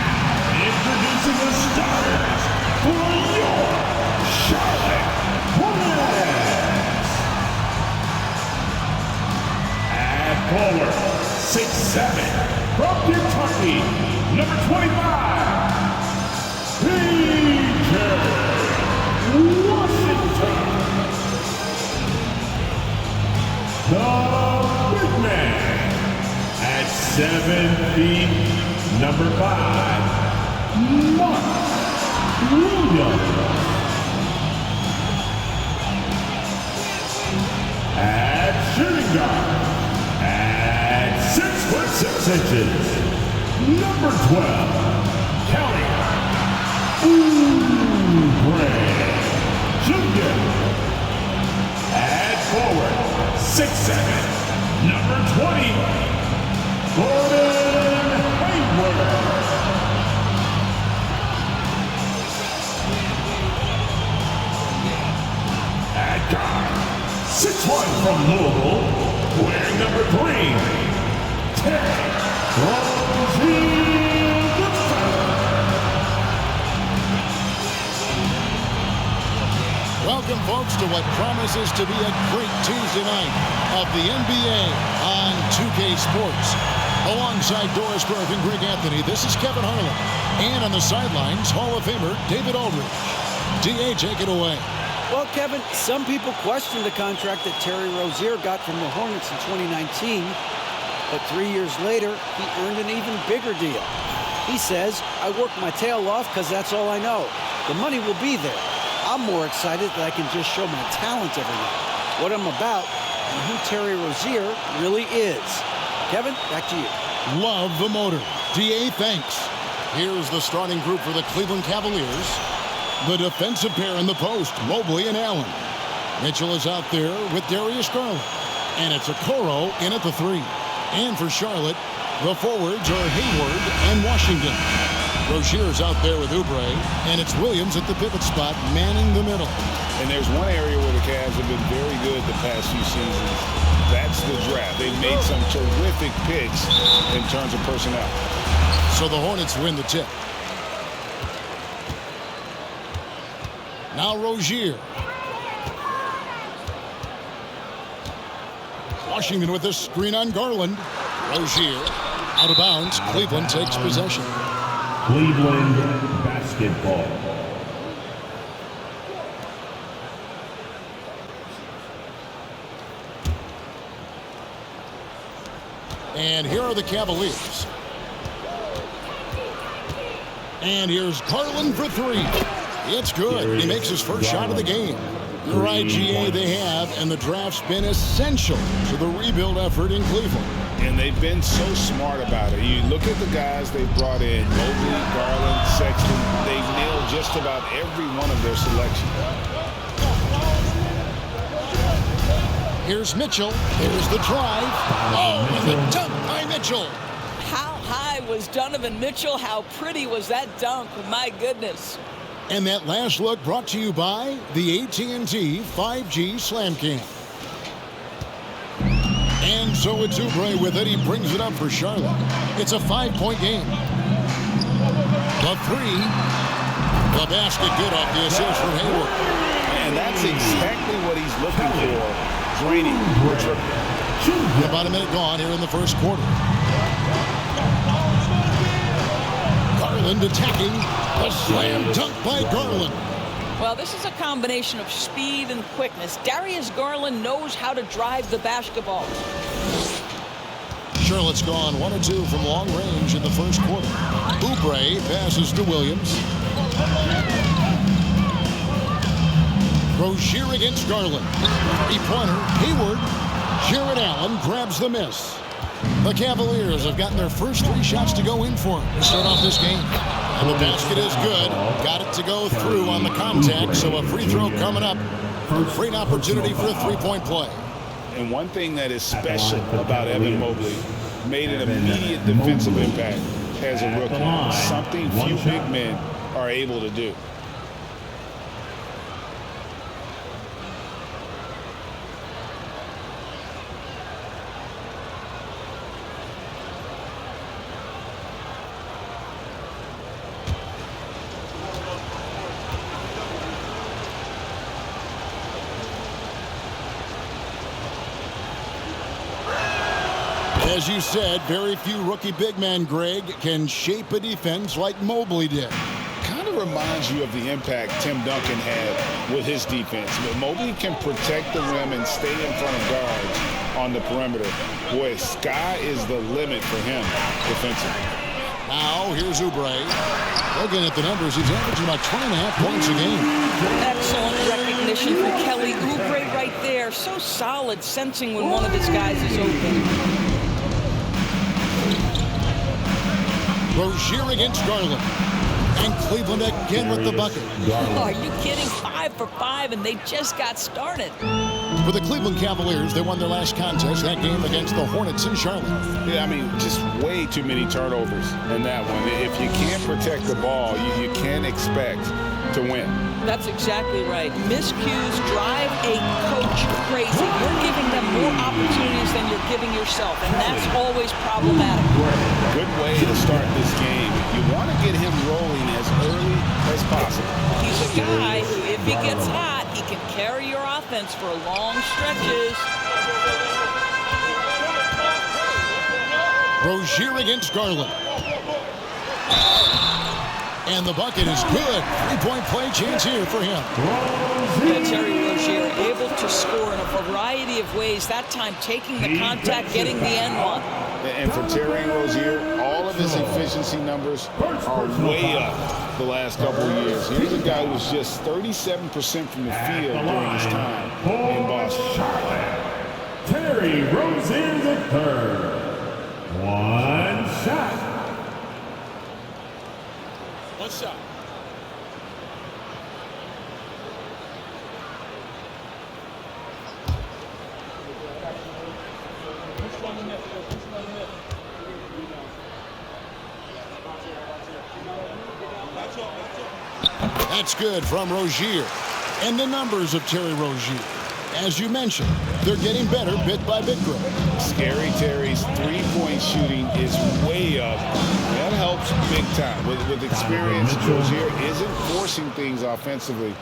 Introducing the starters for your Charlotte Hornets. At forward, 6'7", from Kentucky, number 25, PJ Washington. The big man at 7 feet, number 5, Mark Williams. At shooting guard, at 6'6", number 12, Kelly Oubre Jr. At forward, 6'7", number 20, Gordon Hayward. At guard, 6'1", from Louisville, wearing number 3, to what promises to be a great Tuesday night of the NBA on 2K Sports. Alongside Doris Burke and Greg Anthony, this is Kevin Harlan. And on the sidelines, Hall of Famer David Aldridge. D.A., take it away. Well, Kevin, some people question the contract that Terry Rozier got from the Hornets in 2019. But 3 years later, he earned an even bigger deal. He says, I work my tail off because that's all I know. The money will be there. I'm more excited that I can just show my talent every night, what I'm about, and who Terry Rozier really is. Kevin, back to you. Love the motor. D.A., thanks. Here's the starting group for the Cleveland Cavaliers. The defensive pair in the post, Mobley and Allen. Mitchell is out there with Darius Garland. And it's Okoro in at the 3. And for Charlotte, the forwards are Hayward and Washington. Rozier's out there with Oubre, and it's Williams at the pivot spot, manning the middle. And there's one area where the Cavs have been very good the past few seasons. That's the draft. They've made some terrific picks in terms of personnel. So the Hornets win the tip. Now Rozier. Washington with a screen on Garland. Rozier out of bounds. Cleveland takes possession. Cleveland basketball. And here are the Cavaliers. And here's Garland for 3. It's good. He makes his first shot of the game. You're right, GA, they have, and the draft's been essential to the rebuild effort in Cleveland. And they've been so smart about it. You look at the guys they've brought in, Mobley, Garland, Sexton. They've nailed just about every one of their selections. Here's Mitchell. Here's the drive. Oh, and the dunk by Mitchell. How high was Donovan Mitchell? How pretty was that dunk? My goodness. And that last look brought to you by the AT&T 5G Slam Cam. And so it's Oubre with it. He brings it up for Charlotte. It's a 5-point game. The 3. The basket good off the assist from Hayward. And that's exactly what he's looking for. Draining. About a minute gone here in the first quarter. Garland attacking. A slam dunk by Garland. Well, this is a combination of speed and quickness. Darius Garland knows how to drive the basketball. Charlotte's gone 1 or 2 from long range in the first quarter. Oubre passes to Williams. Rozier against Garland. 3-pointer. Hayward. Jared Allen grabs the miss. The Cavaliers have gotten their first 3 shots to go in for to start off this game. And the basket is good. Got it to go through on the contact, so a free throw coming up. Great opportunity for a 3-point play. And one thing that is special about Evan Mobley, made an immediate defensive impact as a rookie. Something few big men are able to do. As you said, very few rookie big men, Greg, can shape a defense like Mobley did. Kind of reminds you of the impact Tim Duncan had with his defense. But Mobley can protect the rim and stay in front of guards on the perimeter. Boy, sky is the limit for him defensively. Now, here's Oubre. Looking at the numbers, he's averaging about 20.5 points a game. Excellent recognition from Kelly Oubre right there. So solid, sensing when one of his guys is open. Rozier against Garland. And Cleveland again with the bucket. Oh, are you kidding? 5 for 5, and they just got started. For the Cleveland Cavaliers, they won their last contest, that game against the Hornets in Charlotte. Yeah, I mean, just way too many turnovers in that one. If you can't protect the ball, you can't expect to win. That's exactly right. Miscues drive a coach crazy. You're giving them more opportunities than you're giving yourself, and that's always problematic. Good way to start this game. You want to get him rolling as early as possible. He's a guy who, if he gets hot, he can carry your offense for long stretches. Rozier against Garland. And the bucket is good. Three-point play chance here for him. Yeah, Terry Rozier able to score in a variety of ways. That time taking the contact, getting the end one. And for Terry Rozier, all of his efficiency numbers are way up the last couple of years. Here's a guy who was just 37% from the field during his time in Boston. Terry Rozier III. One shot. One shot. That's good from Rozier. And the numbers of Terry Rozier. As you mentioned, they're getting better bit by bit, Greg. Scary Terry's three-point shooting is way up. That helps big time. With experience, Rozier isn't forcing things offensively,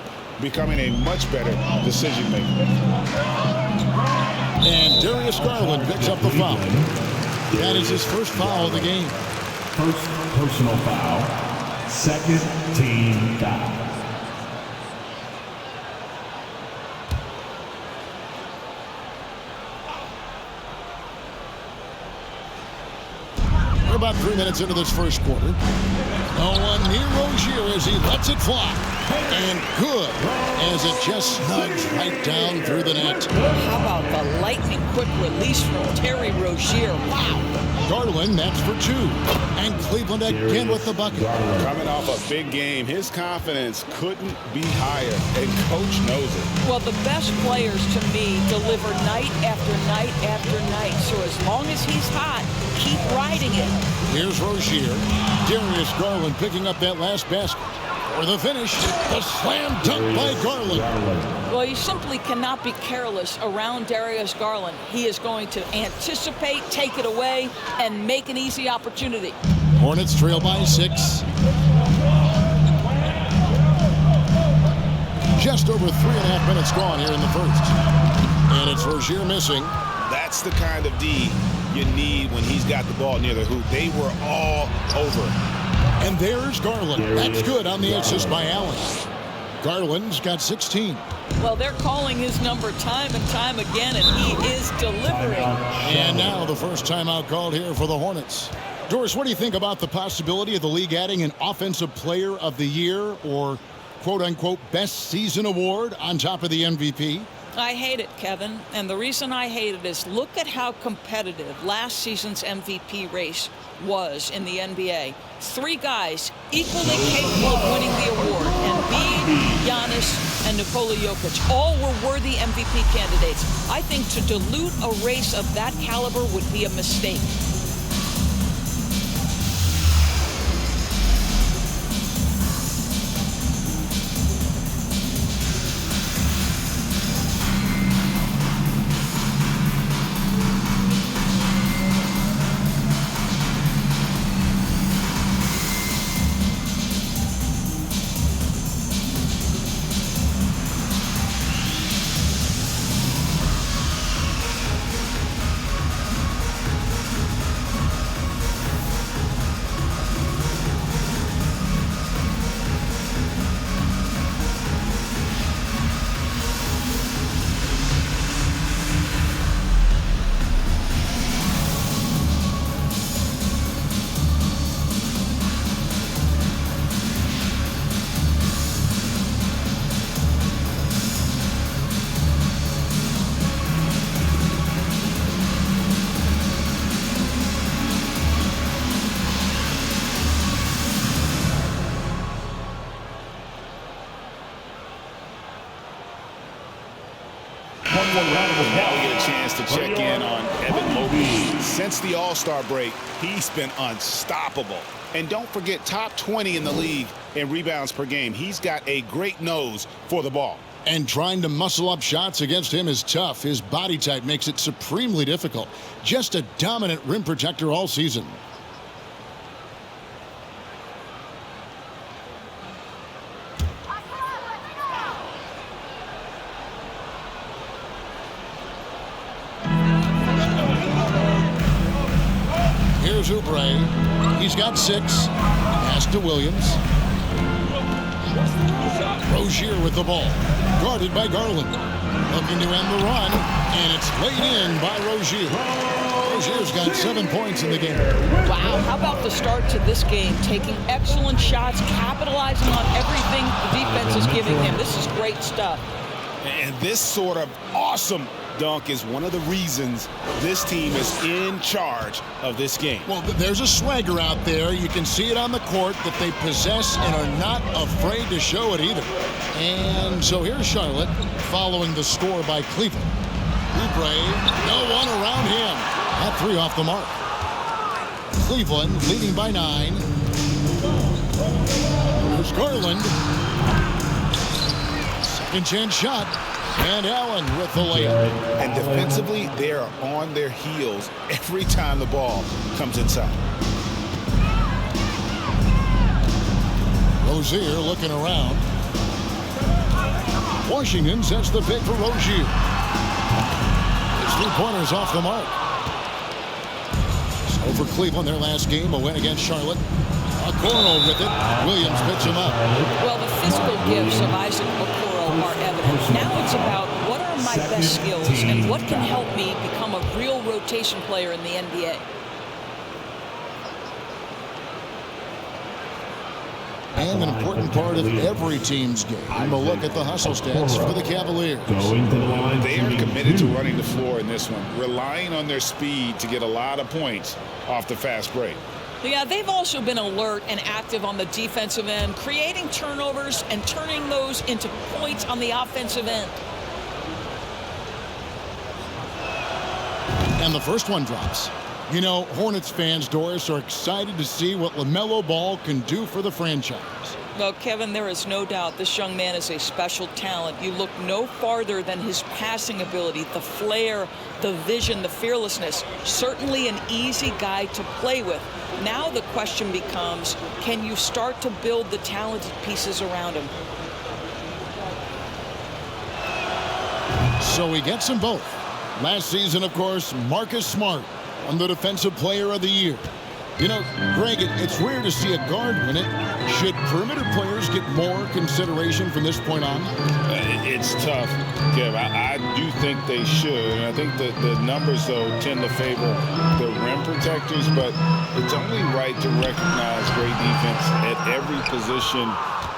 becoming a much better decision maker. And Darius Garland picks up the foul. That is his first foul of the game. First personal foul. Second team foul. We're about 3 minutes into this first quarter. No one near Rozier as he lets it fly. And good, as it just snugs right down through the net. How about the lightning quick release from Terry Rozier? Wow. Garland, that's for two. And Cleveland again with the bucket. Coming off a big game, his confidence couldn't be higher, and coach knows it. Well, the best players to me deliver night after night after night. So as long as he's hot, keep riding it. Here's Rozier. Darius Garland picking up that last basket. For the finish, the slam dunk by Garland. Well, you simply cannot be careless around Darius Garland. He is going to anticipate, take it away, and make an easy opportunity. Hornets trail by 6. Just over 3.5 minutes gone here in the first. And it's Rozier missing. That's the kind of D you need when he's got the ball near the hoop. They were all over. And there's Garland. That's good on the assist by Allen. Garland's got 16. Well, they're calling his number time and time again, and he is delivering. And now the first timeout called here for the Hornets. Doris, what do you think about the possibility of the league adding an Offensive Player of the Year or quote-unquote best season award on top of the MVP? I hate it, Kevin. And the reason I hate it is look at how competitive last season's MVP race was in the NBA. 3 guys equally capable of winning the award. Embiid, Giannis, and Nikola Jokic. All were worthy MVP candidates. I think to dilute a race of that caliber would be a mistake. Now we get a chance to check in on Evan Mobley. Since the All-Star break, he's been unstoppable. And don't forget, top 20 in the league in rebounds per game. He's got a great nose for the ball. And trying to muscle up shots against him is tough. His body type makes it supremely difficult. Just a dominant rim protector all season. Here's Oubre. He's got 6. Pass to Williams. Rozier with the ball. Guarded by Garland. Looking to end the run. And it's laid in by Rozier. Rozier's got 7 points in the game. Wow, how about the start to this game? Taking excellent shots, capitalizing on everything the defense is giving him. This is great stuff. And this sort of awesome dunk is one of the reasons this team is in charge of this game. Well, there's a swagger out there. You can see it on the court that they possess and are not afraid to show it either. And so here's Charlotte following the score by Cleveland. Oubre, no one around him. That 3 off the mark. Cleveland leading by 9. Here's Garland. Second chance shot. And Allen with the layup. And defensively, they are on their heels every time the ball comes inside. Rozier looking around. Washington sets the pick for Rozier. His 3-pointers off the mark. So for Cleveland, their last game, a win against Charlotte. Okoro with it. Williams picks him up. Well, the physical gifts of Isaac Okoro are evident. Now it's about what are my best skills and what can help me become a real rotation player in the NBA. And an important part of every team's game, a look at the hustle stats for the Cavaliers. They are committed to running the floor in this one, relying on their speed to get a lot of points off the fast break. Yeah, they've also been alert and active on the defensive end, creating turnovers and turning those into points on the offensive end. And the first one drops. You know, Hornets fans, Doris, are excited to see what LaMelo Ball can do for the franchise. Well, Kevin, there is no doubt this young man is a special talent. You look no farther than his passing ability, the flair, the vision, the fearlessness. Certainly an easy guy to play with. Now the question becomes, can you start to build the talented pieces around him? So he gets them both. Last season, of course, Marcus Smart won the Defensive Player of the Year. You know, Greg, it's rare to see a guard win it. Should perimeter players get more consideration from this point on? It's tough, Kev. I do think they should. And I think that the numbers, though, tend to favor the rim protectors, but it's only right to recognize great defense at every position,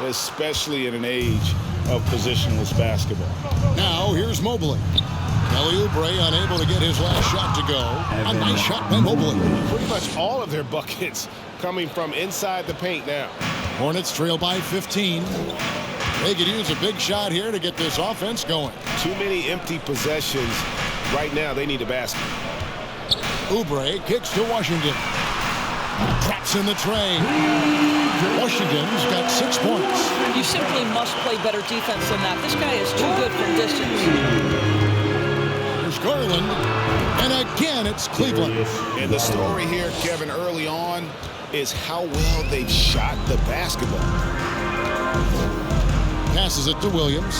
especially in an age of positionless basketball. Now, here's Mobley. Kelly Oubre unable to get his last shot to go. A nice shot by Mobley. Pretty much all of their buckets coming from inside the paint now. Hornets trail by 15. They could use a big shot here to get this offense going. Too many empty possessions. Right now, they need a basket. Oubre kicks to Washington. Traps in the tray. Washington's got 6 points. You simply must play better defense than that. This guy is too good from distance. Garland, and again it's Cleveland. And the story here, Kevin, early on is how well they've shot the basketball. Passes it to Williams.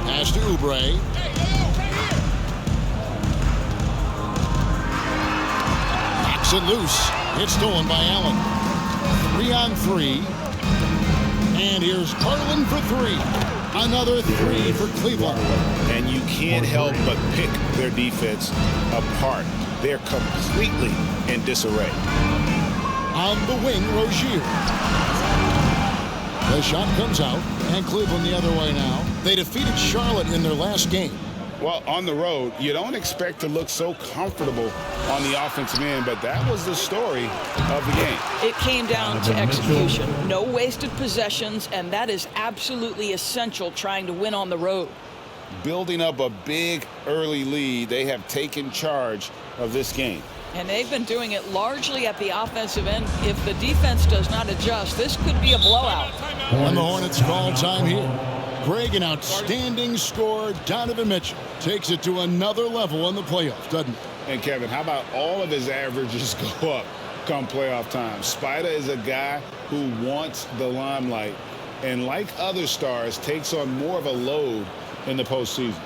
Pass to Oubre. Knocks it loose. It's stolen by Allen. 3-on-3. And here's Garland for 3. Another 3 for Cleveland. And you can't help but pick their defense apart. They're completely in disarray. On the wing, Rozier. The shot comes out, and Cleveland the other way now. They defeated Charlotte in their last game. Well, on the road, you don't expect to look so comfortable on the offensive end, but that was the story of the game. It came down to execution. No wasted possessions, and that is absolutely essential trying to win on the road. building up a big early lead. They have taken charge of this game. And they've been doing it largely at the offensive end. If the defense does not adjust, this could be a blowout. And the Hornets call time here. Greg, an outstanding scorer. Donovan Mitchell takes it to another level in the playoffs, doesn't he? And Kevin, how about all of his averages go up come playoff time? Spider is a guy who wants the limelight, and like other stars, takes on more of a load in the postseason.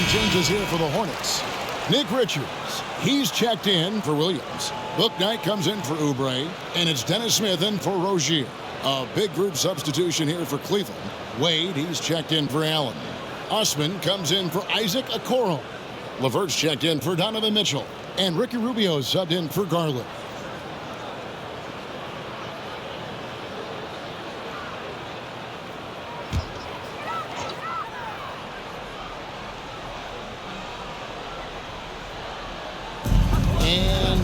Changes here for the Hornets. Nick Richards, he's checked in for Williams. Bouknight comes in for Oubre, and it's Dennis Smith in for Rozier. A big group substitution here for Cleveland. Wade, he's checked in for Allen. Osman comes in for Isaac Okoro. LeVert's checked in for Donovan Mitchell, and Ricky Rubio subbed in for Garland.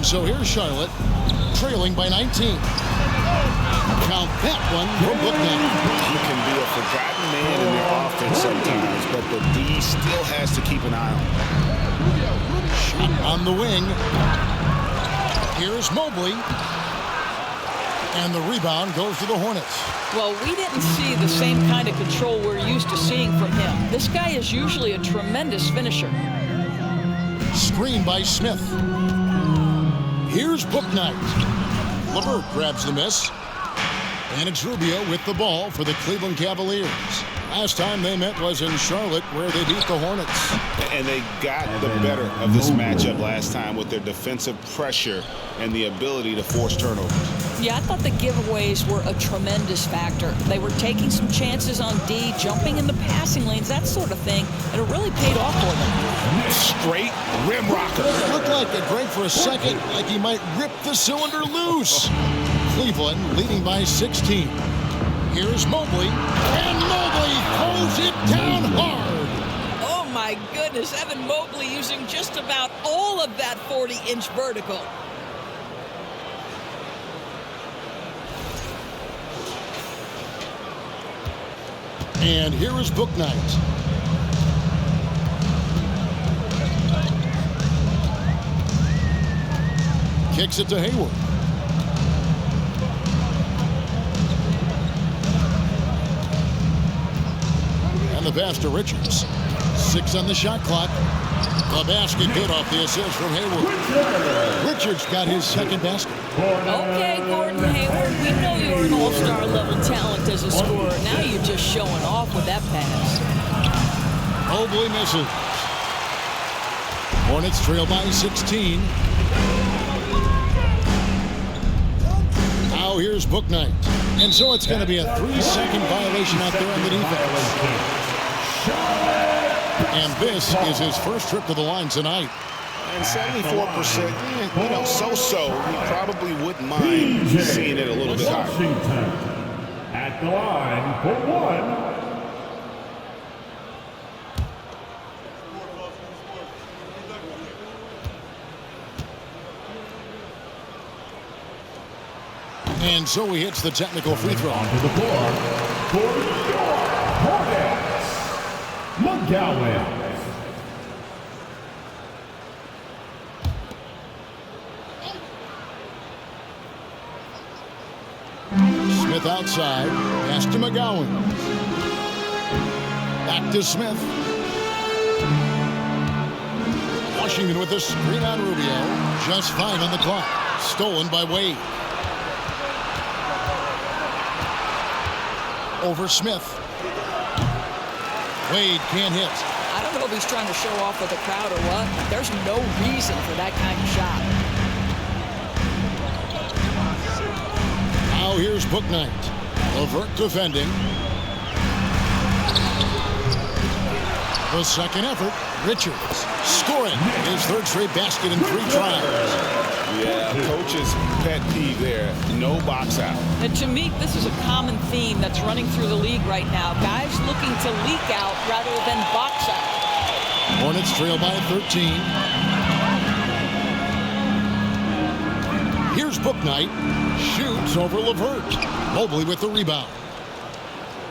So here's Charlotte, trailing by 19. Count that one from Bouknight. He can be a forgotten man in the offense sometimes, but the D still has to keep an eye on him. Shot on the wing. Here's Mobley. And the rebound goes to the Hornets. Well, we didn't see the same kind of control we're used to seeing from him. This guy is usually a tremendous finisher. Screen by Smith. Here's Bouknight. LeVert grabs the miss. And it's Rubio with the ball for the Cleveland Cavaliers. Last time they met was in Charlotte, where they beat the Hornets. And they got the better of this matchup last time with their defensive pressure and the ability to force turnovers. Yeah, I thought the giveaways were a tremendous factor. They were taking some chances on D, jumping in the passing lanes, that sort of thing, and it really paid off for them. Straight rim rocker. It looked like it break for a second, like he might rip the cylinder loose. Cleveland leading by 16. Here's Mobley, and Mobley throws it down hard. Oh my goodness, Evan Mobley using just about all of that 40-inch vertical. And here is Bouknight. Kicks it to Hayward. And the pass to Richards. 6 on the shot clock. The basket good off the assist from Hayward. Richards got his second basket. Okay, Gordon Hayward, we know you're an all-star level talent as a scorer. Now you're just showing off with that pass. Mobley misses. Hornets trail by 16. Now here's Bouknight. And so it's going to be a 3-second violation out there on the defense. And this is his first trip to the line tonight. And 74%, so-so. We probably wouldn't mind seeing it a little bit higher. Washington at the line for one. And so he hits the technical free throw. Onto the floor for your Hornets, McGowan. Smith outside. Pass to McGowan. Back to Smith. Washington with the screen on Rubio. Just 5 on the clock. Stolen by Wade. Over Smith. Wade can't hit. I don't know if he's trying to show off with the crowd or what. There's no reason for that kind of shot. Now here's Bouknight. Levert defending. The second effort. Richards scoring his third straight basket in 3 tries. Yeah, coach's pet peeve there. No box out. And to me, this is a common theme that's running through the league right now. Guys looking to leak out rather than box out. Hornets trail by 13. Here's Bouknight. Shoots over Levert. Mobley with the rebound.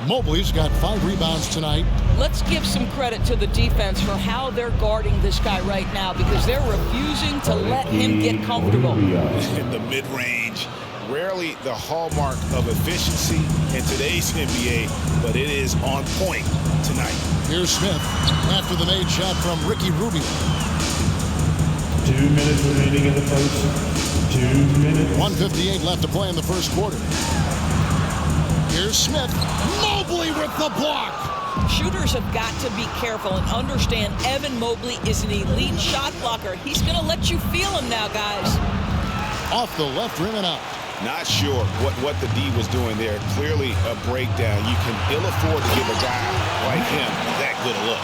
Mobley's got 5 rebounds tonight. Let's give some credit to the defense for how they're guarding this guy right now, because they're refusing to let him get comfortable. In the mid-range, rarely the hallmark of efficiency in today's NBA, but it is on point tonight. Here's Smith after the made shot from Ricky Rubio. 2 minutes remaining in the first. 2 minutes. 1:58 left to play in the first quarter. Here's Smith. Mobley with the block. Shooters have got to be careful and understand Evan Mobley is an elite shot blocker. He's going to let you feel him now, guys. Off the left rim and out. Not sure what the D was doing there. Clearly a breakdown. You can ill afford to give a guy like him that good a look.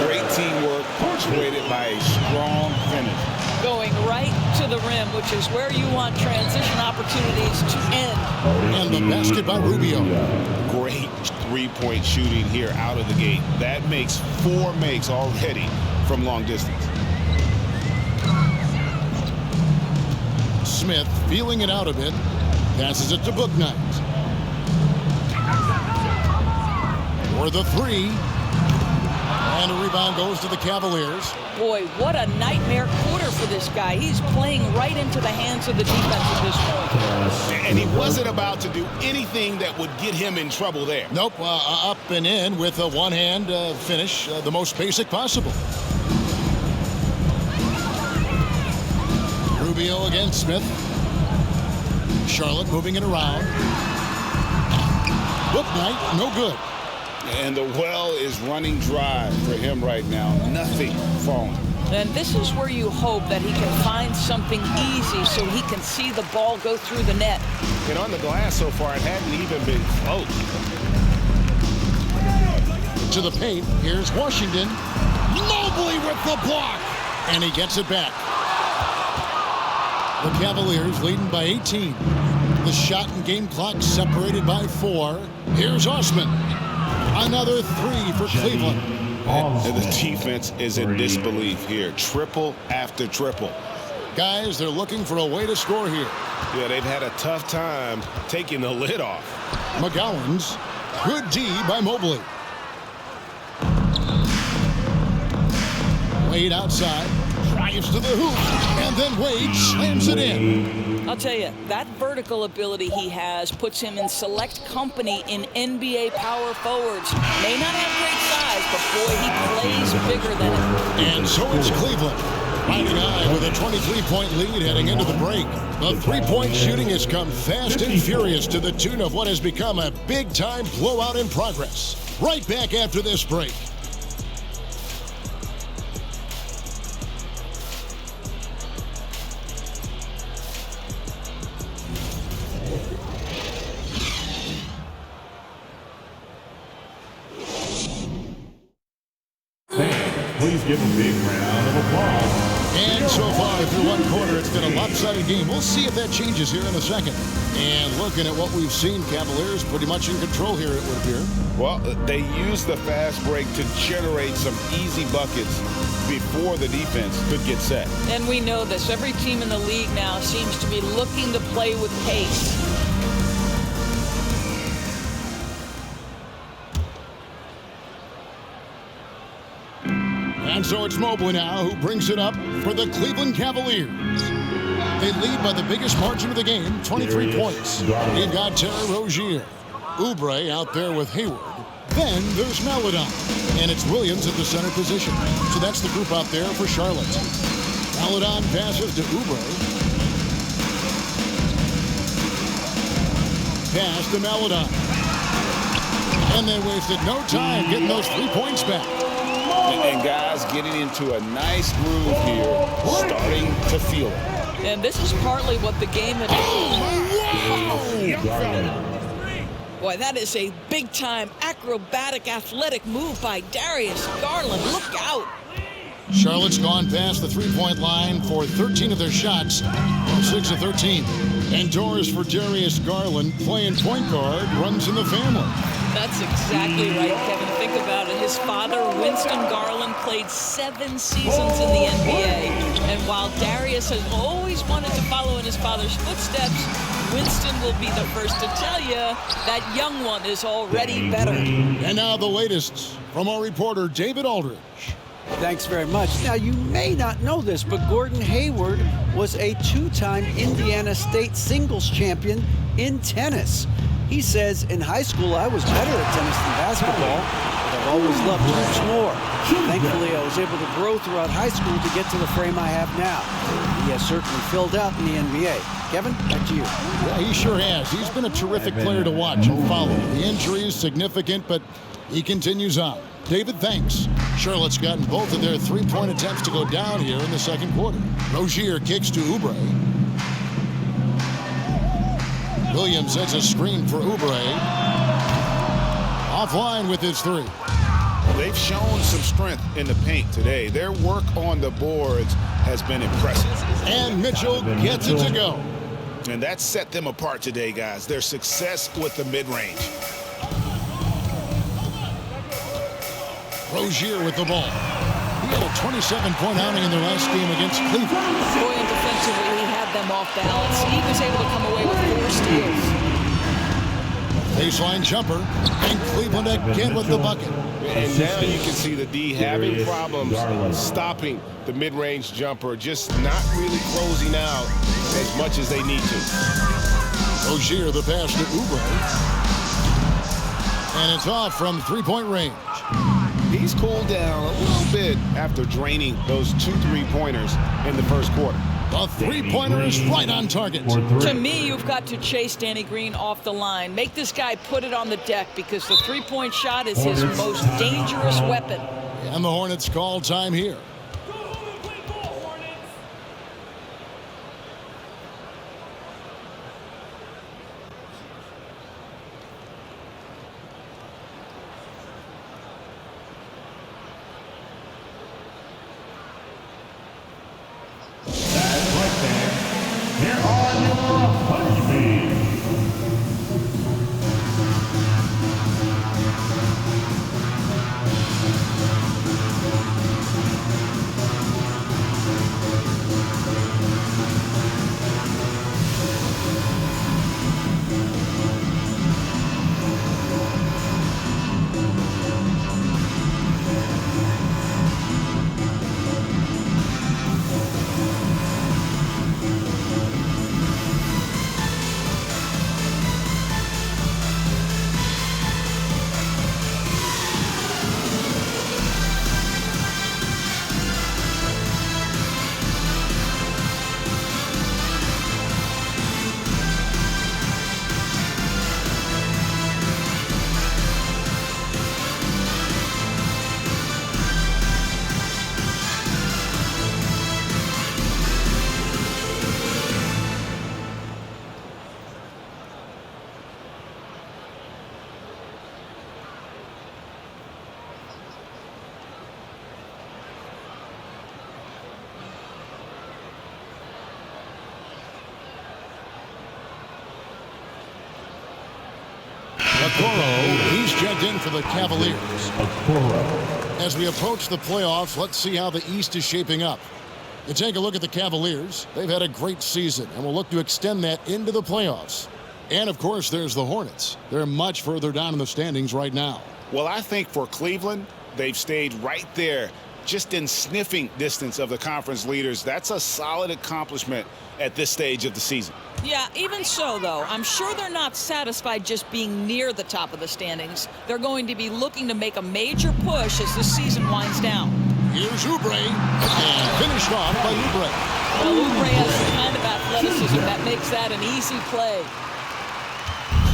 Great teamwork punctuated by a strong finish. Going right to the rim, which is where you want transition opportunities to end. And the basket by Rubio. Great three-point shooting here out of the gate. That makes 4 makes already from long distance. Smith feeling it out a bit. Passes it to Bouknight. For the 3. And a rebound goes to the Cavaliers. Boy, what a nightmare quarter for this guy. He's playing right into the hands of the defense at this point. And he wasn't about to do anything that would get him in trouble there. Nope, up and in with a one-hand finish, the most basic possible. Rubio against Smith. Charlotte moving it around. Bouknight, no good. And the well is running dry for him right now. Nothing falling. And this is where you hope that he can find something easy so he can see the ball go through the net. And on the glass so far, it hadn't even been close. To the paint, here's Washington. Mobley with the block. And he gets it back. The Cavaliers leading by 18. The shot and game clock separated by 4. Here's Osman. Another 3 for Cleveland. And the defense is in disbelief here. Triple after triple. Guys, they're looking for a way to score here. Yeah, they've had a tough time taking the lid off. McGowan's. Good D by Mobley. Wade outside. Drives to the hoop. And then Wade slams it in. I'll tell you, that vertical ability he has puts him in select company in NBA power forwards. May not have great size, but boy, he plays bigger than it. And so it's Cleveland. Riding high with a 23-point lead heading into the break. The three-point shooting has come fast and furious to the tune of what has become a big-time blowout in progress. Right back after this break. Please give a big round of applause. And so far through one quarter, it's been a lopsided game. We'll see if that changes here in a second. And looking at what we've seen, Cavaliers pretty much in control here, it would appear. Well, they used the fast break to generate some easy buckets before the defense could get set. And we know this. Every team in the league now seems to be looking to play with pace. And so it's Mobley now who brings it up for the Cleveland Cavaliers. They lead by the biggest margin of the game, 23 Darius points. Garland. We've got Terry Rozier. Oubre out there with Hayward. Then there's Maledon. And it's Williams at the center position. So that's the group out there for Charlotte. Maledon passes to Oubre. Pass to Maledon. And they wasted no time getting those 3 points back. And guys getting into a nice groove here, starting to feel it. And this is partly what the game had. Boy, that is a big-time acrobatic athletic move by Darius. Garland, look out. Charlotte's gone past the three-point line for 13 of their shots, 6 of 13. And doors for Darius Garland, playing point guard, runs in the family. That's exactly right, Kevin. Think about it. His father, Winston Garland, played 7 seasons in the NBA. And while Darius has always wanted to follow in his father's footsteps, Winston will be the first to tell you that young one is already better. And now the latest from our reporter, David Aldridge. Thanks very much. Now, you may not know this, but Gordon Hayward was a 2-time Indiana State singles champion in tennis. He says, in high school, I was better at tennis than basketball, but I've always loved hoops more. Thankfully, I was able to grow throughout high school to get to the frame I have now. He has certainly filled out in the NBA. Kevin, back to you. Yeah, he sure has. He's been a terrific player to watch and follow. The injury is significant, but he continues on. David, thanks. Charlotte's gotten both of their three-point attempts to go down here in the second quarter. Rozier kicks to Oubre. Williams sets a screen for Oubre. Offline with his three. They've shown some strength in the paint today. Their work on the boards has been impressive. And Mitchell gets it to go. And that set them apart today, guys. Their success with the mid-range. Rozier with the ball. He had a 27-point outing in their last game against Cleveland. Boy, and defensively, he had them off balance. He was able to come away with 4 steals. Baseline jumper, and Cleveland again with the bucket. And now you can see the D having problems stopping the mid-range jumper, just not really closing out as much as they need to. Rozier the pass to Oubre. And it's off from three-point range. He's cooled down a little bit after draining those 2 3-pointers in the first quarter. The three-pointer is right on target. To me, you've got to chase Danny Green off the line. Make this guy put it on the deck because the three-point shot is his most dangerous weapon. And the Hornets call time here. Here are your punishments. Okoro, he's checked in for the Cavaliers. As we approach the playoffs, let's see how the East is shaping up. You take a look at the Cavaliers. They've had a great season and will look to extend that into the playoffs. And, of course, there's the Hornets. They're much further down in the standings right now. Well, I think for Cleveland, they've stayed right there just in sniffing distance of the conference leaders. That's a solid accomplishment at this stage of the season. Yeah, even so, though, I'm sure they're not satisfied just being near the top of the standings. They're going to be looking to make a major push as the season winds down. Here's Oubre, and finished off by Oubre. Well, Oubre has the kind of athleticism that makes that an easy play.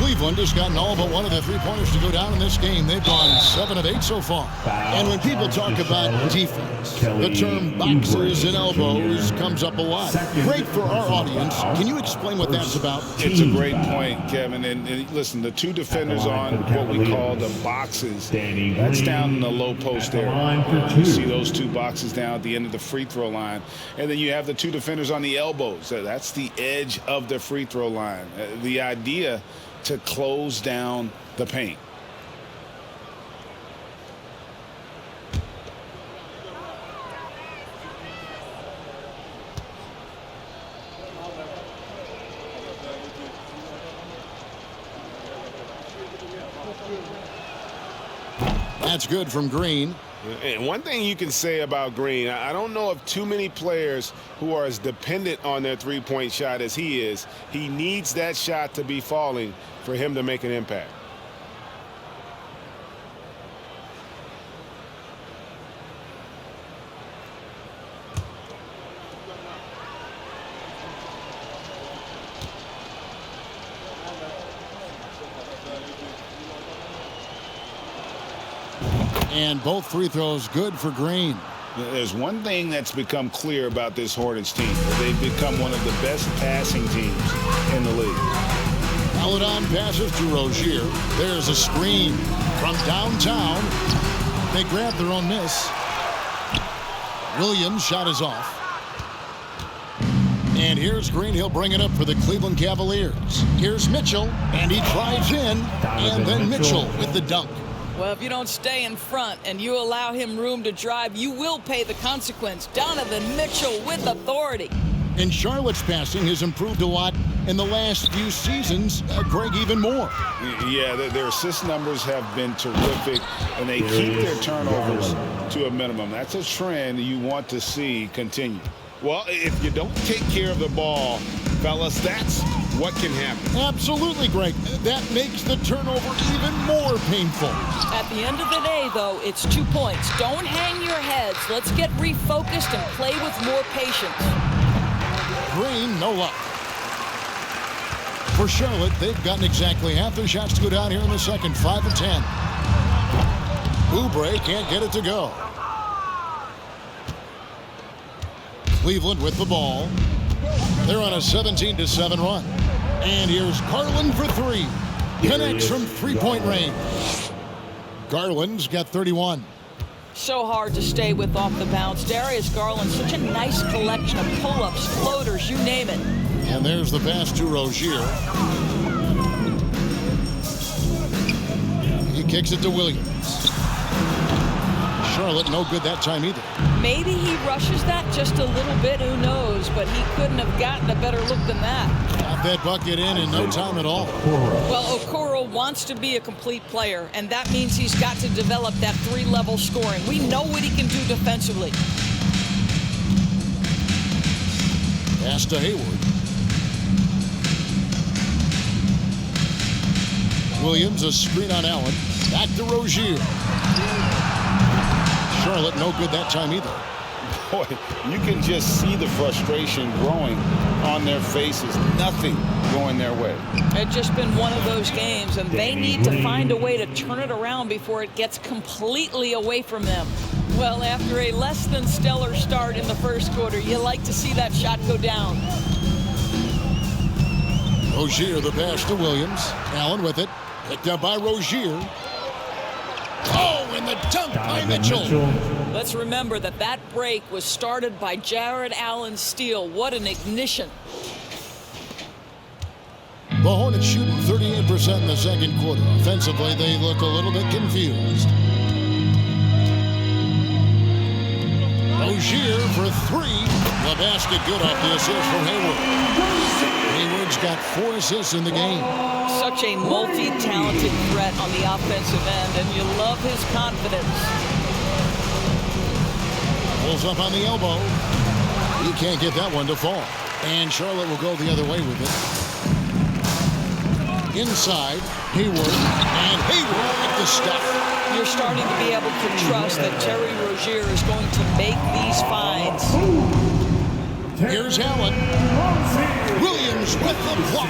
Cleveland has gotten all but one of the three-pointers to go down in this game. They've gone 7 of 8 so far. And when people talk about defense, the term boxes and elbows comes up a lot. Great for our audience. Can you explain what that's about? It's a great point, Kevin. And listen, the two defenders on what we call the boxes, that's down in the low post area. You see those two boxes down at the end of the free throw line. And then you have the two defenders on the elbows. That's the edge of the free throw line. The idea to close down the paint. That's good from Green. And one thing you can say about Green, I don't know of too many players who are as dependent on their three-point shot as he is. He needs that shot to be falling for him to make an impact. And both free throws good for Green. There's one thing that's become clear about this Hornets team. They've become one of the best passing teams in the league. Paladon passes to Rozier. There's a screen from downtown. They grab their own miss. Williams' shot is off. And here's Green. He'll bring it up for the Cleveland Cavaliers. Here's Mitchell, and he drives in. And then Mitchell with the dunk. Well, if you don't stay in front and you allow him room to drive, you will pay the consequence. Donovan Mitchell with authority. And Charlotte's passing has improved a lot in the last few seasons. Greg, even more. Yeah, their assist numbers have been terrific, and they keep their turnovers to a minimum. That's a trend you want to see continue. Well, if you don't take care of the ball, fellas, that's what can happen. Absolutely, Greg. That makes the turnover even more painful. At the end of the day, though, it's 2 points. Don't hang your heads. Let's get refocused and play with more patience. Green, no luck. For Charlotte, they've gotten exactly half their shots to go down here in the second, 5 of 10. Oubre can't get it to go. Cleveland with the ball. They're on a 17-7 run. And here's Garland for three. Connects from three-point range. Garland's got 31. So hard to stay with off the bounce. Darius Garland, such a nice collection of pull-ups, floaters, you name it. And there's the pass to Rozier. He kicks it to Williams. Charlotte, no good that time either. Maybe he rushes that just a little bit, who knows, but he couldn't have gotten a better look than that. Got that bucket in no time at all. Well, Okoro wants to be a complete player, and that means he's got to develop that three-level scoring. We know what he can do defensively. Pass to Hayward. Williams, a screen on Allen. Back to Rozier. Charlotte, no good that time either. Boy, you can just see the frustration growing on their faces. Nothing going their way. It's just been one of those games, and they need to find a way to turn it around before it gets completely away from them. Well, after a less than stellar start in the first quarter, you like to see that shot go down. Rozier, the pass to Williams. Allen with it. Picked up by Rozier. Oh, and the dunk by Mitchell. Let's remember that break was started by Jared Allen's steal. What an ignition. The Hornets shooting 38% in the second quarter. Offensively, they look a little bit confused. Rozier for three. The basket good off the assist from Hayward. Hayward's got 4 assists in the game. Such a multi-talented threat on the offensive end, and you love his confidence. Pulls up on the elbow. He can't get that one to fall. And Charlotte will go the other way with it. Inside, Hayward. And Hayward with the stuff. You're starting to be able to trust that Terry Rozier is going to make these finds. Here's Allen. Williams with the block.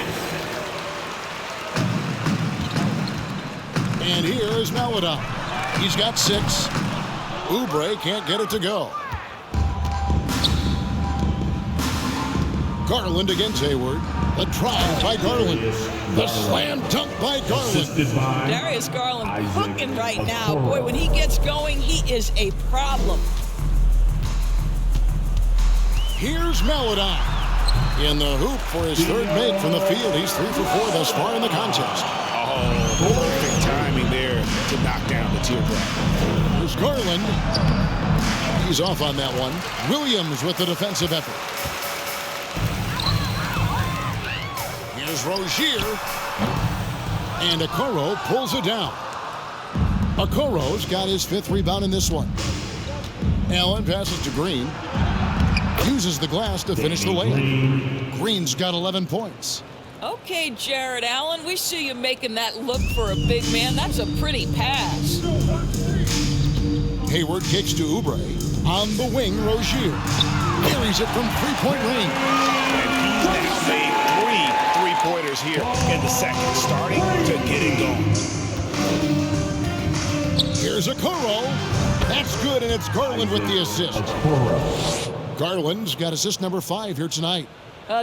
And here is Maladon. He's got 6. Oubre can't get it to go. Garland against Hayward. The drive by Garland. The slam dunk by Garland. Darius Garland cooking right now. Boy, when he gets going, he is a problem. Here's Maladon. In the hoop for his third make from the field. He's 3 for 4 thus far in the contest. Oh, perfect timing there to knock down the teardrop. Here's Garland. He's off on that one. Williams with the defensive effort. Here's Rozier. And Okoro pulls it down. Okoro's got his 5th rebound in this one. Allen passes to Green. Uses the glass to finish the layup. Green's got 11 points. Okay, Jared Allen, we see you making that look for a big man. That's a pretty pass. Hayward kicks to Oubre. On the wing, Rozier. Carries it from three-point range. And he's now made 3 three-pointers here in the second, starting to get it going. Here's Okoro. That's good, and it's Garland with the assist. Garland's got assist number 5 here tonight.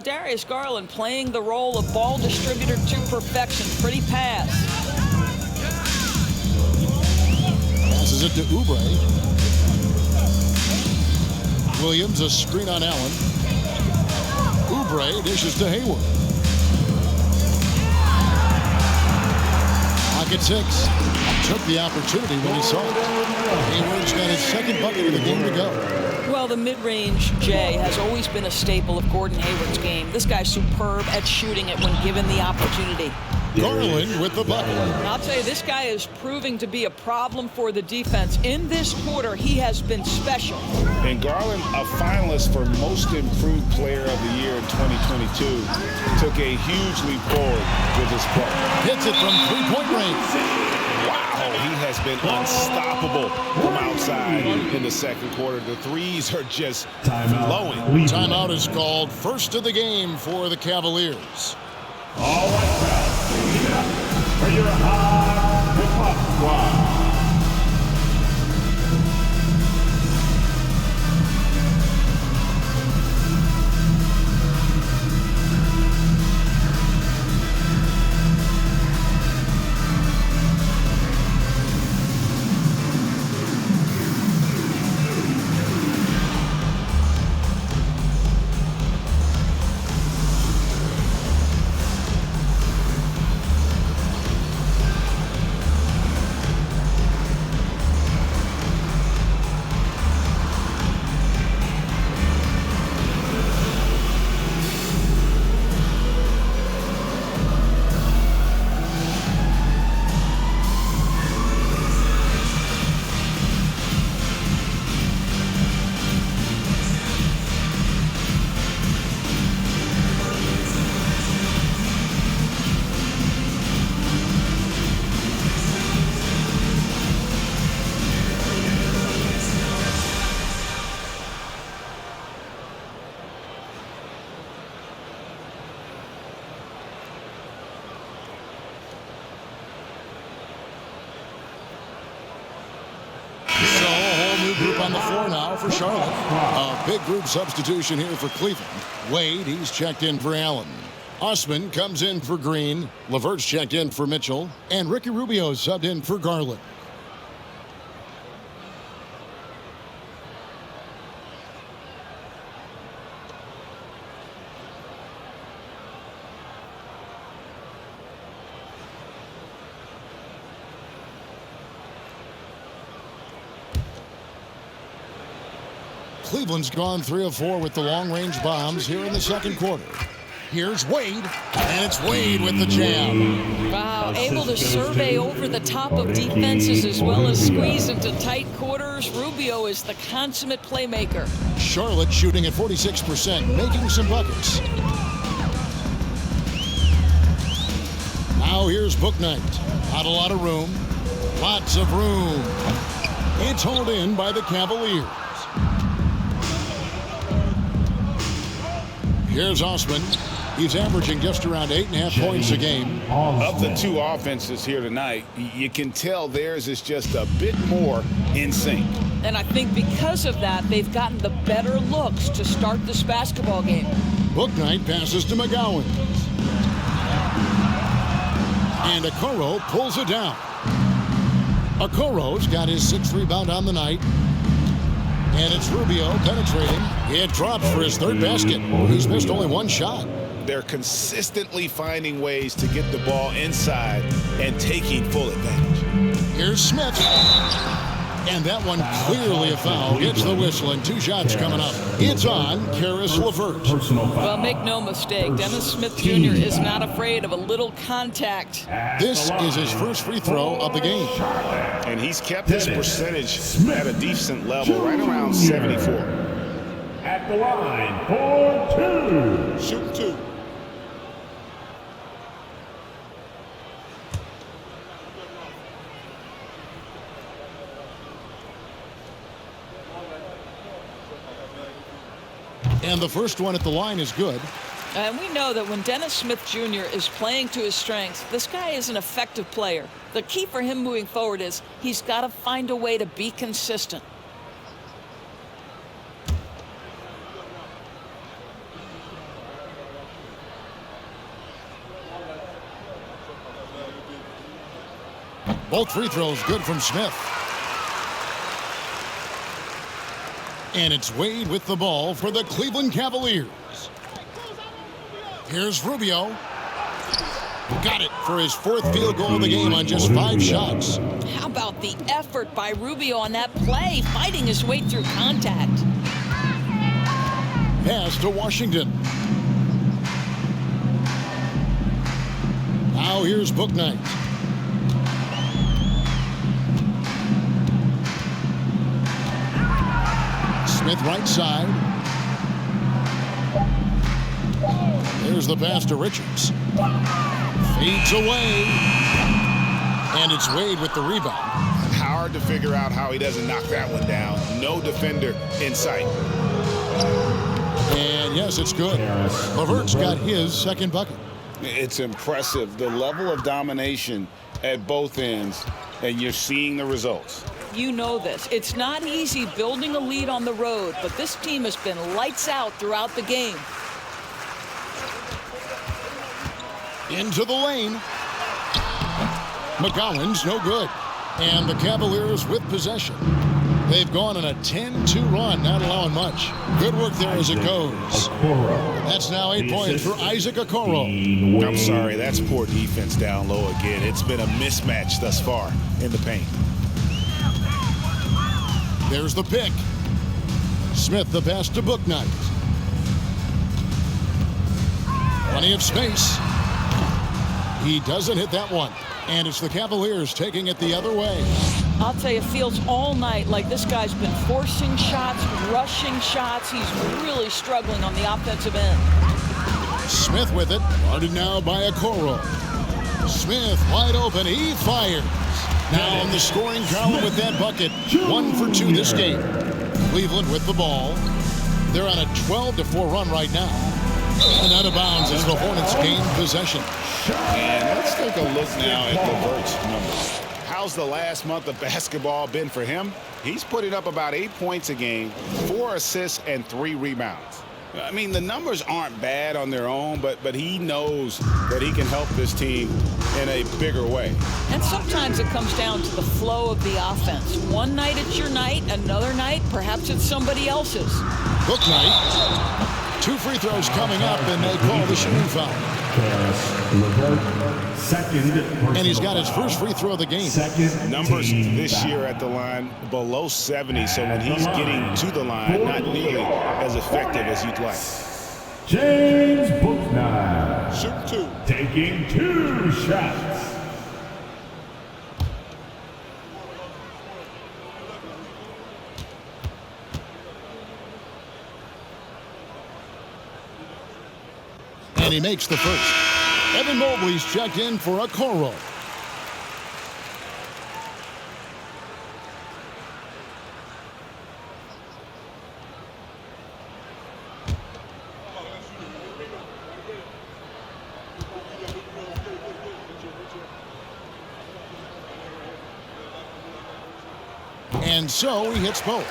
Darius Garland playing the role of ball distributor to perfection. Pretty pass. Passes it to Oubre. Williams, a screen on Allen. Oubre dishes to Hayward. Pocket 6. Took the opportunity when he saw it. Hayward's got his 2nd bucket of the game to go. Well, the mid-range, Jay, has always been a staple of Gordon Hayward's game. This guy's superb at shooting it when given the opportunity. Garland with the bucket. And I'll tell you, this guy is proving to be a problem for the defense. In this quarter, he has been special. And Garland, a finalist for Most Improved Player of the Year in 2022, took a huge leap forward with his play. Hits it from three-point range. Wow, he has been unstoppable from outside in the second quarter. The threes are just flowing. Timeout is called. First of the game for the Cavaliers. All right, now, for your high hip-hop squad. Group on the floor now for Charlotte. A big group substitution here for Cleveland. Wade, he's checked in for Allen. Osman comes in for Green. LeVert's checked in for Mitchell. And Ricky Rubio subbed in for Garland. Cleveland's gone 3 of 4 with the long-range bombs here in the second quarter. Here's Wade, and it's Wade with the jam. Wow, able to survey over the top of defenses as well as squeeze into tight quarters. Rubio is the consummate playmaker. Charlotte shooting at 46%, making some buckets. Now here's Bouknight. Not a lot of room. Lots of room. It's hauled in by the Cavaliers. Here's Osman. He's averaging just around 8.5 points a game. Of the two offenses here tonight, you can tell theirs is just a bit more in sync. And I think because of that, they've gotten the better looks to start this basketball game. Bouknight passes to McGowan. And Okoro pulls it down. Okoro's got his 6th rebound on the night. And it's Rubio penetrating. It drops for his 3rd basket. He's missed only 1 shot. They're consistently finding ways to get the ball inside and taking full advantage. Here's Smith. And that one clearly a foul. Gets the whistle and 2 shots coming up. It's on Caris LeVert. Well, make no mistake, Dennis Smith Jr. is not afraid of a little contact. This is his first free throw of the game. And he's kept his percentage at a decent level, right around 74. At the line for 2. Shooting 2. And the first one at the line is good. And we know that when Dennis Smith Jr. is playing to his strengths, this guy is an effective player. The key for him moving forward is he's got to find a way to be consistent. Both free throws good from Smith. And it's Wade with the ball for the Cleveland Cavaliers. Here's Rubio. Got it for his 4th field goal of the game on just 5 shots. How about the effort by Rubio on that play, fighting his way through contact? Pass to Washington. Now here's Bouknight. Smith right side. There's the pass to Richards. Fades away. And it's Wade with the rebound. Hard to figure out how he doesn't knock that one down. No defender in sight. And yes, it's good. LeVert's got his 2nd bucket. It's impressive, the level of domination at both ends, and you're seeing the results. You know this. It's not easy building a lead on the road, but this team has been lights out throughout the game. Into the lane. McGowan's no good. And the Cavaliers with possession. They've gone on a 10-2 run, not allowing much. Good work there as it goes. That's now 8 points for Isaac Okoro. I'm sorry, that's poor defense down low again. It's been a mismatch thus far in the paint. There's the pick. Smith the pass to Bouknight. Plenty of space. He doesn't hit that one. And it's the Cavaliers taking it the other way. I'll tell you, it feels all night like this guy's been forcing shots, rushing shots. He's really struggling on the offensive end. Smith with it. Guarded now by Okoro. Smith wide open. He fires. Now in the scoring column with that bucket. 1 for 2 this game. Cleveland with the ball. They're on a 12-4 run right now. And out of bounds as the Hornets gain possession. And let's take a look now at LeVert's numbers. How's the last month of basketball been for him? He's putting up about 8 points a game, 4 assists, and 3 rebounds. I mean, the numbers aren't bad on their own, but he knows that he can help this team in a bigger way. And sometimes it comes down to the flow of the offense. One night it's your night, another night perhaps it's somebody else's. Bouknight. 2 free throws coming up, and they call the shooting foul. And he's got his first free throw of the game. Numbers this year at the line below 70, so when he's getting to the line, not nearly as effective as you'd like. James Bouknight. Shoot 2. Taking 2 shots. And he makes the first. Evan Mobley's checked in for a Coro. And so he hits both.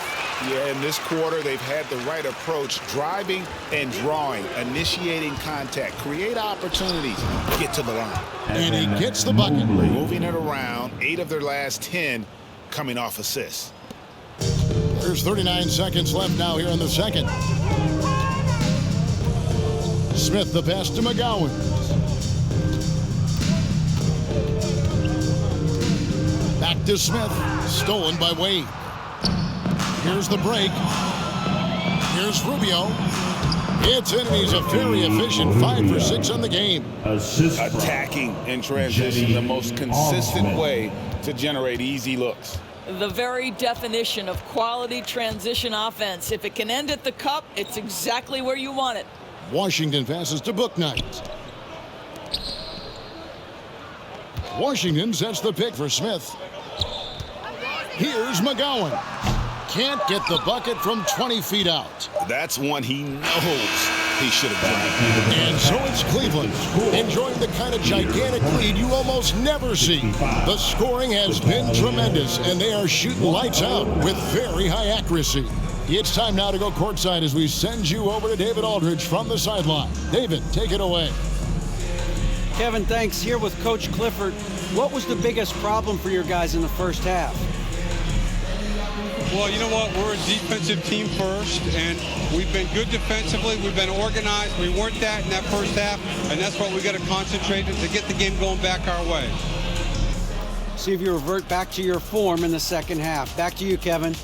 Yeah, in this quarter, they've had the right approach, driving and drawing, initiating contact, create opportunities, get to the line. And he gets the bucket. Moving it around, 8 of their last 10 coming off assists. There's 39 seconds left now here in the second. Smith the pass to McGowan. Back to Smith. Stolen by Wade. Here's the break. Here's Rubio. It's in, and he's a very efficient 5 for 6 on the game. Assist Attacking in transition, the most consistent way to generate easy looks. The very definition of quality transition offense. If it can end at the cup, it's exactly where you want it. Washington passes to Bouknight. Washington sets the pick for Smith. Here's McGowan. Can't get the bucket from 20 feet out. That's one he knows he should have done. And so it's Cleveland, enjoying the kind of gigantic lead you almost never see. The scoring has been tremendous, and they are shooting lights out with very high accuracy. It's time now to go courtside as we send you over to David Aldridge from the sideline. David, take it away. Kevin, thanks. Here with Coach Clifford. What was the biggest problem for your guys in the first half? Well, you know what? We're a defensive team first, and we've been good defensively. We've been organized. We weren't that in that first half, and that's what we got to concentrate on to get the game going back our way. See if you revert back to your form in the second half. Back to you, Kevin.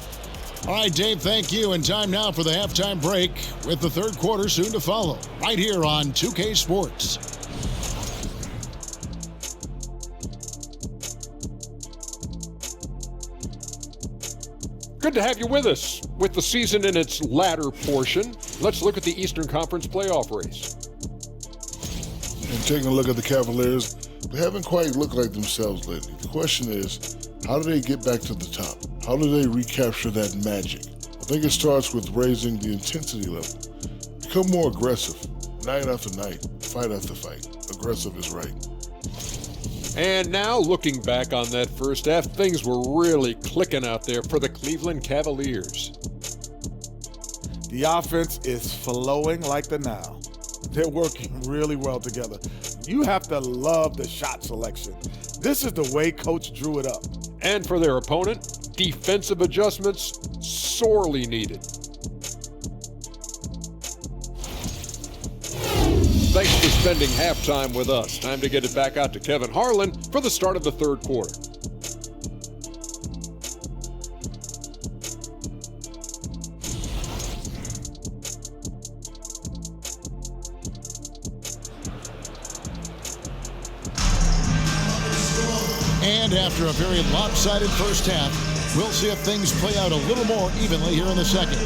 All right, Dave, thank you. And time now for the halftime break with the third quarter soon to follow right here on 2K Sports. Good to have you with us. With the season in its latter portion, let's look at the Eastern Conference playoff race. And taking a look at the Cavaliers, they haven't quite looked like themselves lately. The question is, how do they get back to the top? How do they recapture that magic? I think it starts with raising the intensity level. Become more aggressive, night after night, fight after fight. Aggressive is right. And now, looking back on that first half, things were really clicking out there for the Cleveland Cavaliers. The offense is flowing like the Nile. They're working really well together. You have to love the shot selection. This is the way Coach drew it up. And for their opponent, defensive adjustments sorely needed. Thanks for spending halftime with us. Time to get it back out to Kevin Harlan for the start of the third quarter. And after a very lopsided first half, we'll see if things play out a little more evenly here in the second.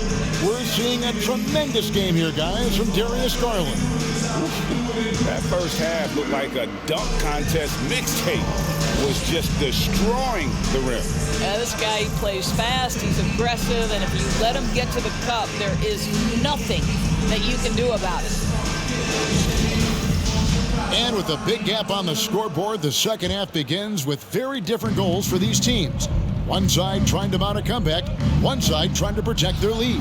We're seeing a tremendous game here, guys, from Darius Garland. That first half looked like a dunk contest mixtape. Was just destroying the rim. This guy plays fast, he's aggressive, and if you let him get to the cup, there is nothing that you can do about it. And with a big gap on the scoreboard, the second half begins with very different goals for these teams. One side trying to mount a comeback, one side trying to protect their lead.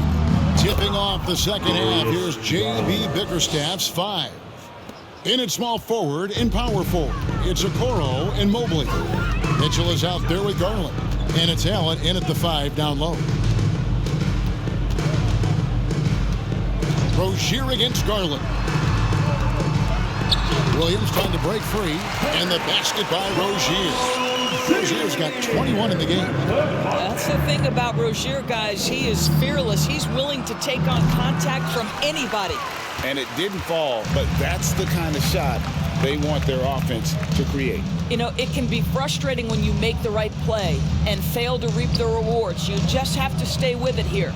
Tipping off the second half, here's J.B. Bickerstaff's 5. In at small forward and power forward, it's Okoro and Mobley. Mitchell is out there with Garland. And it's Allen in at the 5 down low. Rozier against Garland. Williams trying to break free, and the basket by Rozier. Rozier's got 21 in the game. That's the thing about Rozier, guys. He is fearless. He's willing to take on contact from anybody. and it didn't fall, but that's the kind of shot they want their offense to create. You know, it can be frustrating when you make the right play and fail to reap the rewards. You just have to stay with it here.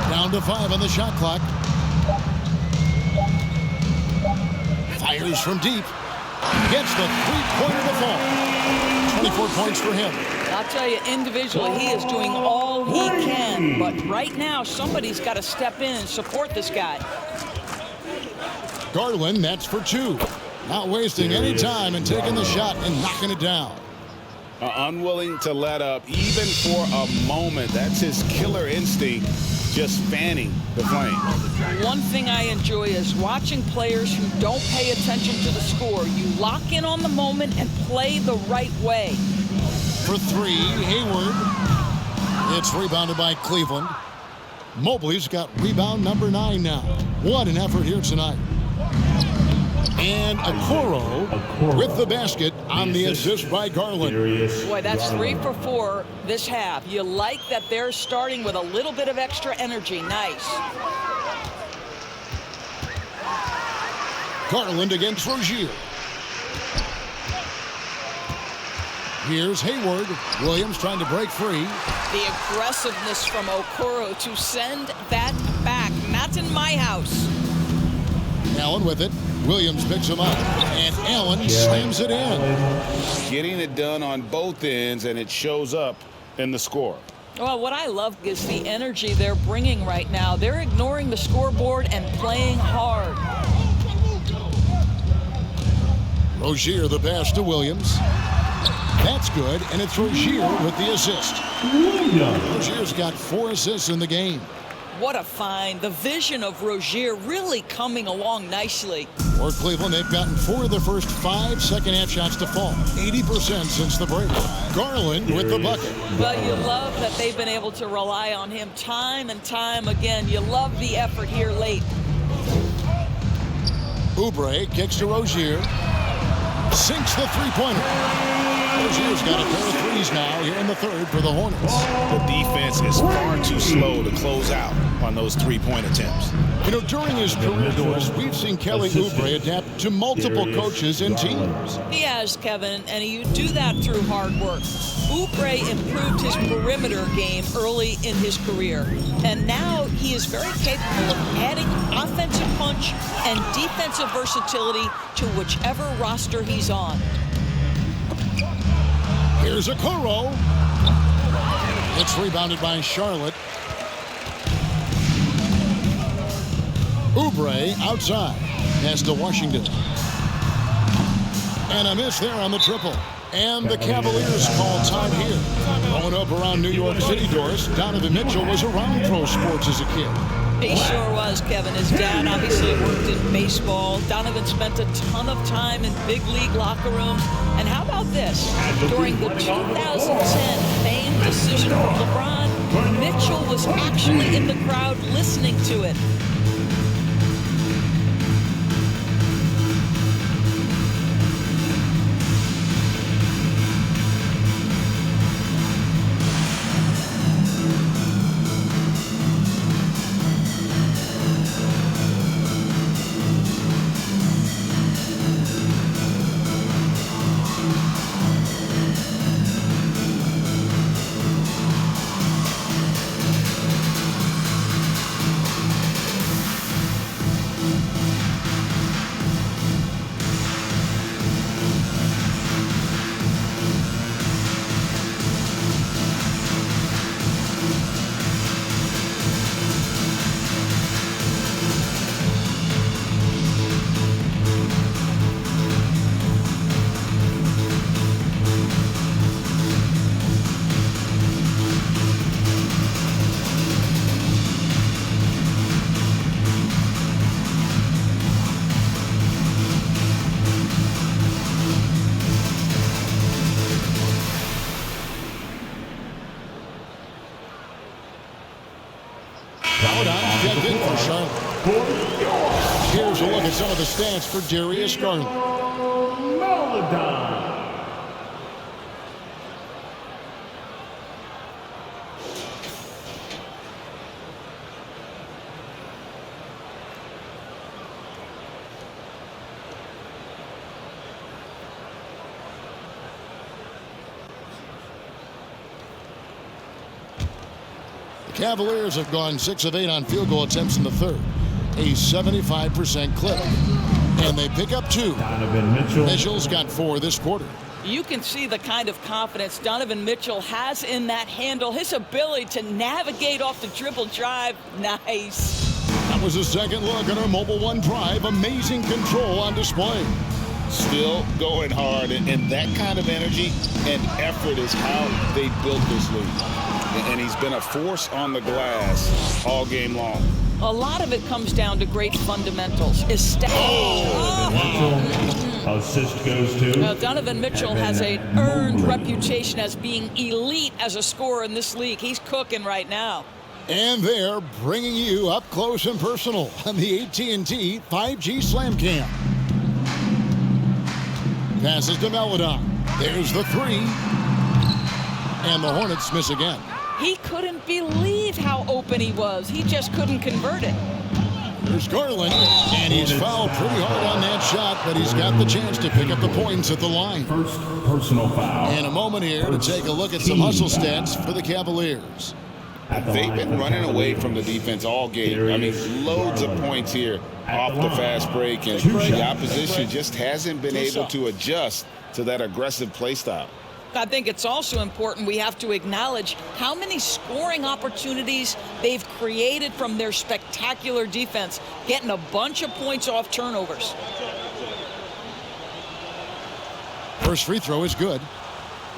Down to 5 on the shot clock. Fires from deep. Gets the three-pointer to fall. 24 points for him. I'll tell you, individually, he is doing all he can. But right now, somebody's got to step in and support this guy. Garland, that's for 2. Not wasting any time and taking the shot and knocking it down. Unwilling to let up even for a moment. That's his killer instinct, just fanning the flame. One thing I enjoy is watching players who don't pay attention to the score. You lock in on the moment and play the right way. For 3, Hayward. It's rebounded by Cleveland. Mobley's got rebound number 9 now. What an effort here tonight. And Okoro with the basket on the assist by Garland. Boy, that's 3 for 4 this half. You like that they're starting with a little bit of extra energy. Nice. Garland against Rozier. Here's Hayward. Williams trying to break free. The aggressiveness from Okoro to send that back. Not in my house. Allen with it. Williams picks him up, and Allen slams it in. Getting it done on both ends, and it shows up in the score. Well, what I love is the energy they're bringing right now. They're ignoring the scoreboard and playing hard. Rozier the pass to Williams. That's good, and it's Rozier with the assist. Rozier's got 4 assists in the game. What a find. The vision of Rozier really coming along nicely. For Cleveland, they've gotten 4 of the first 5 second-half shots to fall. 80% since the break. Garland with the bucket. Well, you love that they've been able to rely on him time and time again. You love the effort here late. Oubre kicks to Rozier. Sinks the three-pointer. Rozier's got a pair of threes now here in the third for the Hornets. The defense is far too slow to close out on those three-point attempts. You know, during his career, Doris, we've seen Kelly Oubre adapt to multiple coaches and teams. He has, Kevin, and you do that through hard work. Oubre improved his perimeter game early in his career, and now he is very capable of adding offensive punch and defensive versatility to whichever roster he's on. Here's Okoro. It's rebounded by Charlotte. Oubre outside. Pass to Washington. And a miss there on the triple. And the Cavaliers call time here. Growing up around New York City, Doris, Donovan Mitchell was around pro sports as a kid. He sure was, Kevin. His dad obviously worked in baseball. Donovan spent a ton of time in big league locker rooms. And how about this? During the 2010 famed decision for LeBron, Mitchell was actually in the crowd listening to it. Checked in for Charlotte. Here's a look at some of the stats for Darius Garland. Cavaliers have gone 6 of 8 on field goal attempts in the third, a 75% clip. And they pick up 2. Donovan Mitchell. Mitchell's got 4 this quarter. You can see the kind of confidence Donovan Mitchell has in that handle. His ability to navigate off the dribble drive. Nice. That was a second look at our Mobile One drive. Amazing control on display. Still going hard, and that kind of energy and effort is how they built this league. And he's been a force on the glass all game long. A lot of it comes down to great fundamentals. Assist goes to. Now, Donovan Mitchell has an earned reputation as being elite as a scorer in this league. He's cooking right now. And they're bringing you up close and personal on the AT&T 5G Slam Cam. Passes to Melodon. There's the 3. And the Hornets miss again. He couldn't believe how open he was. He just couldn't convert it. There's Garland, and he's fouled pretty hard on that shot, but he's got the chance to pick up the points at the line. First personal foul. And a moment here to take a look at some hustle stats for the Cavaliers. They've been running away from the defense all game. I mean, loads of points here off the fast break, and the opposition just hasn't been able to adjust to that aggressive play style. I think it's also important we have to acknowledge how many scoring opportunities they've created from their spectacular defense, getting a bunch of points off turnovers. First free throw is good.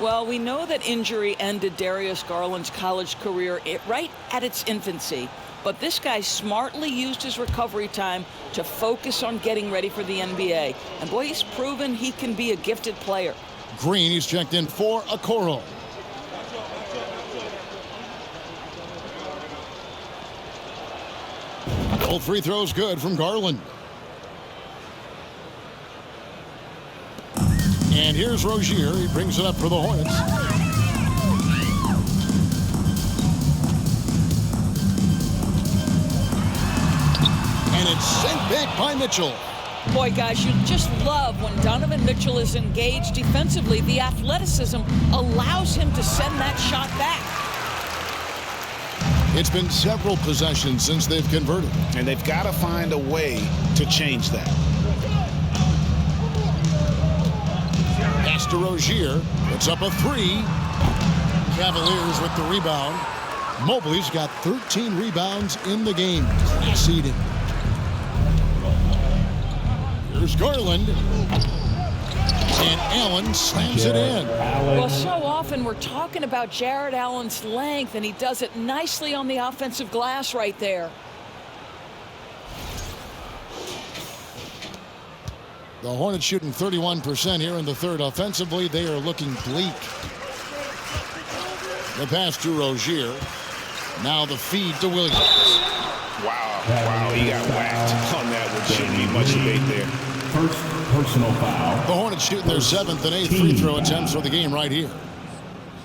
Well, we know that injury ended Darius Garland's college career right at its infancy. But this guy smartly used his recovery time to focus on getting ready for the NBA. And boy, he's proven he can be a gifted player. Green, he's checked in for Okoro. Both free throws good from Garland. And here's Rozier. He brings it up for the Hornets. And it's sent back by Mitchell. Boy, guys, you just love when Donovan Mitchell is engaged defensively. The athleticism allows him to send that shot back. It's been several possessions since they've converted. And they've got to find a way to change that. Pass to Rozier. Puts up a 3. Cavaliers with the rebound. Mobley's got 13 rebounds in the game. Seeding. Here's Garland. And Allen slams it in. Well, so often we're talking about Jared Allen's length, and he does it nicely on the offensive glass right there. The Hornets shooting 31% here in the third. Offensively, they are looking bleak. The pass to Rozier. Now the feed to Williams. Wow, he got whacked on that one. Shouldn't be much debate there. First personal foul. The Hornets shooting their 7th and 8th free throw attempts for the game right here.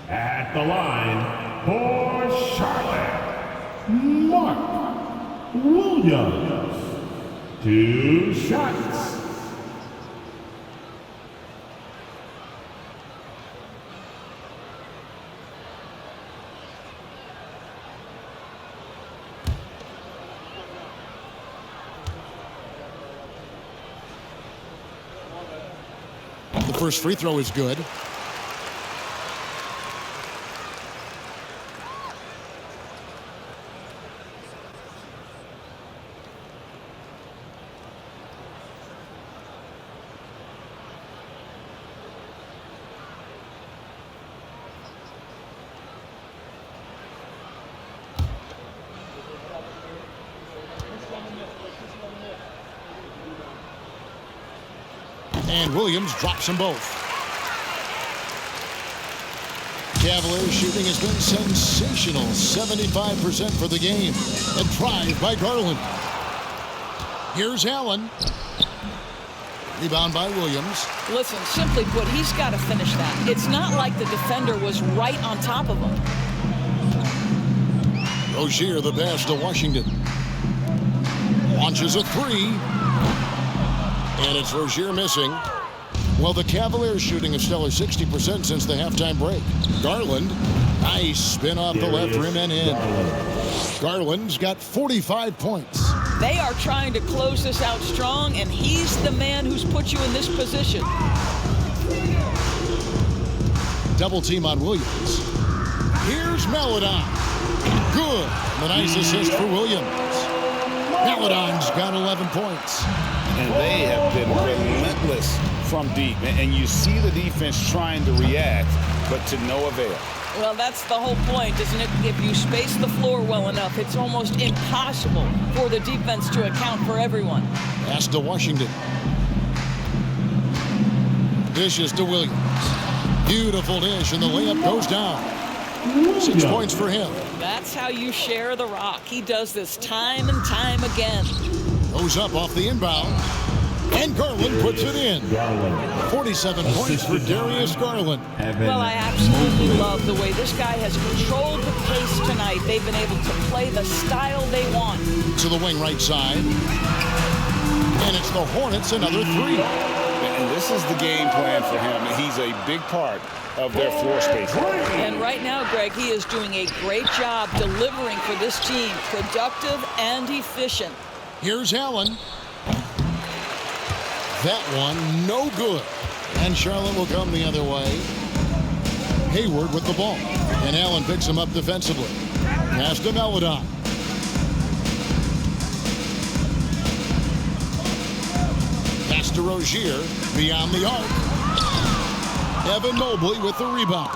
At the line for Charlotte, Mark Williams. 2 shots. The first free throw is good. And Williams drops them both. Cavaliers shooting has been sensational. 75% for the game. A drive by Garland. Here's Allen. Rebound by Williams. Listen, simply put, he's got to finish that. It's not like the defender was right on top of him. Rozier, the pass to Washington. Launches a 3. And it's Rozier missing. Well, the Cavaliers shooting a stellar 60% since the halftime break. Garland, nice spin off the left rim and in. Garland's got 45 points. They are trying to close this out strong, and he's the man who's put you in this position. Double team on Williams. Here's Maladon. Good. The nice assist for Williams. Maladon's got 11 points. And they have been relentless from deep. And you see the defense trying to react, but to no avail. Well, that's the whole point, isn't it? If you space the floor well enough, it's almost impossible for the defense to account for everyone. Pass to Washington. Dishes to Williams. Beautiful dish, and the layup goes down. 6 points for him. That's how you share the rock. He does this time and time again. Goes up off the inbound. And Garland puts it in. 47 points for Darius Garland. Well, I absolutely love the way this guy has controlled the pace tonight. They've been able to play the style they want. To the wing right side. And it's the Hornets, another three. And this is the game plan for him. He's a big part of their floor space. And right now, Greg, he is doing a great job delivering for this team. Productive and efficient. Here's Allen. That one, no good. And Charlotte will come the other way. Hayward with the ball. And Allen picks him up defensively. Pass to Maladon. Pass to Rozier. Beyond the arc. Evan Mobley with the rebound.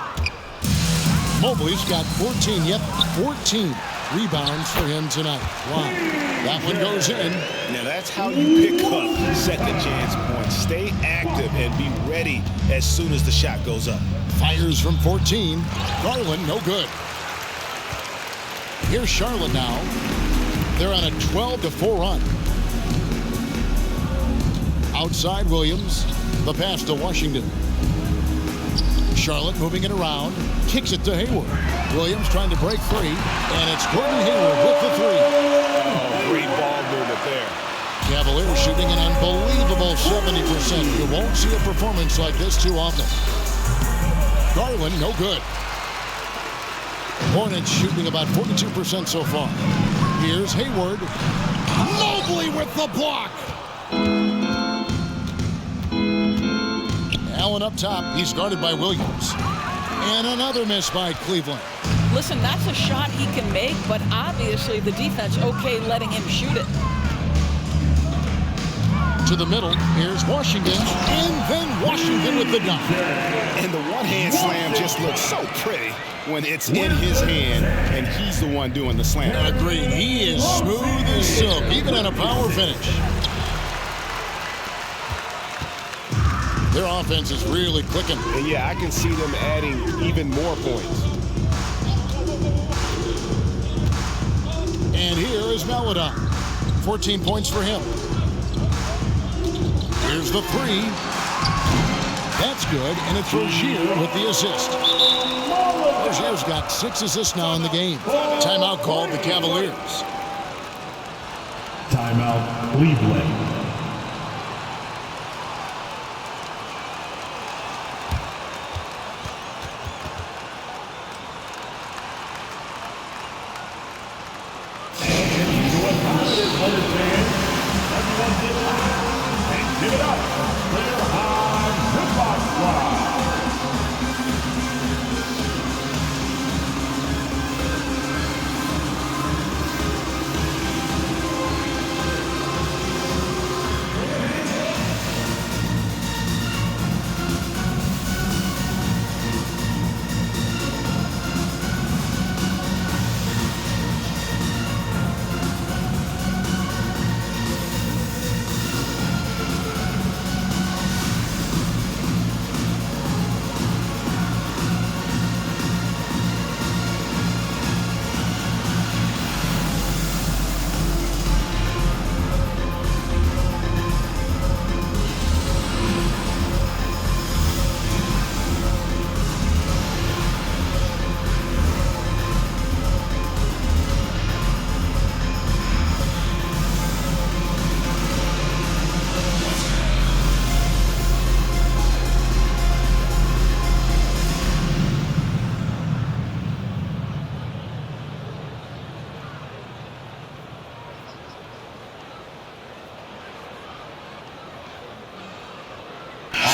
Mobley's got 14. Yep, 14 rebounds for him tonight. Wow. That one goes in. Now that's how you pick up second chance points. Stay active and be ready as soon as the shot goes up. Fires from 14. Garland, no good. Here's Charlotte now. They're on a 12-4 run. Outside Williams. The pass to Washington. Charlotte moving it around. Kicks it to Hayward. Williams trying to break free. And it's Gordon Hayward with the three. Oh, great ball movement there. Cavaliers shooting an unbelievable 70%. You won't see a performance like this too often. Garland, no good. Hornets shooting about 42% so far. Here's Hayward. Mobley with the block. Allen up top. He's guarded by Williams. And another miss by Cleveland. Listen, that's a shot he can make, but obviously the defense okay letting him shoot it. To the middle. Here's Washington. And then Washington with the dunk. And the one-hand slam just looks so pretty when it's in his hand and he's the one doing the slam. Agreed. He is smooth as silk, even in a power finish. Their offense is really clicking. And yeah, I can see them adding even more points. And here is Maladon. 14 points for him. Here's the three. That's good, and it's Rozier with the assist. Rozier's got 6 assists now in the game. Timeout called the Cavaliers. Timeout, Cleveland. Give it up for your high hip-hop squad.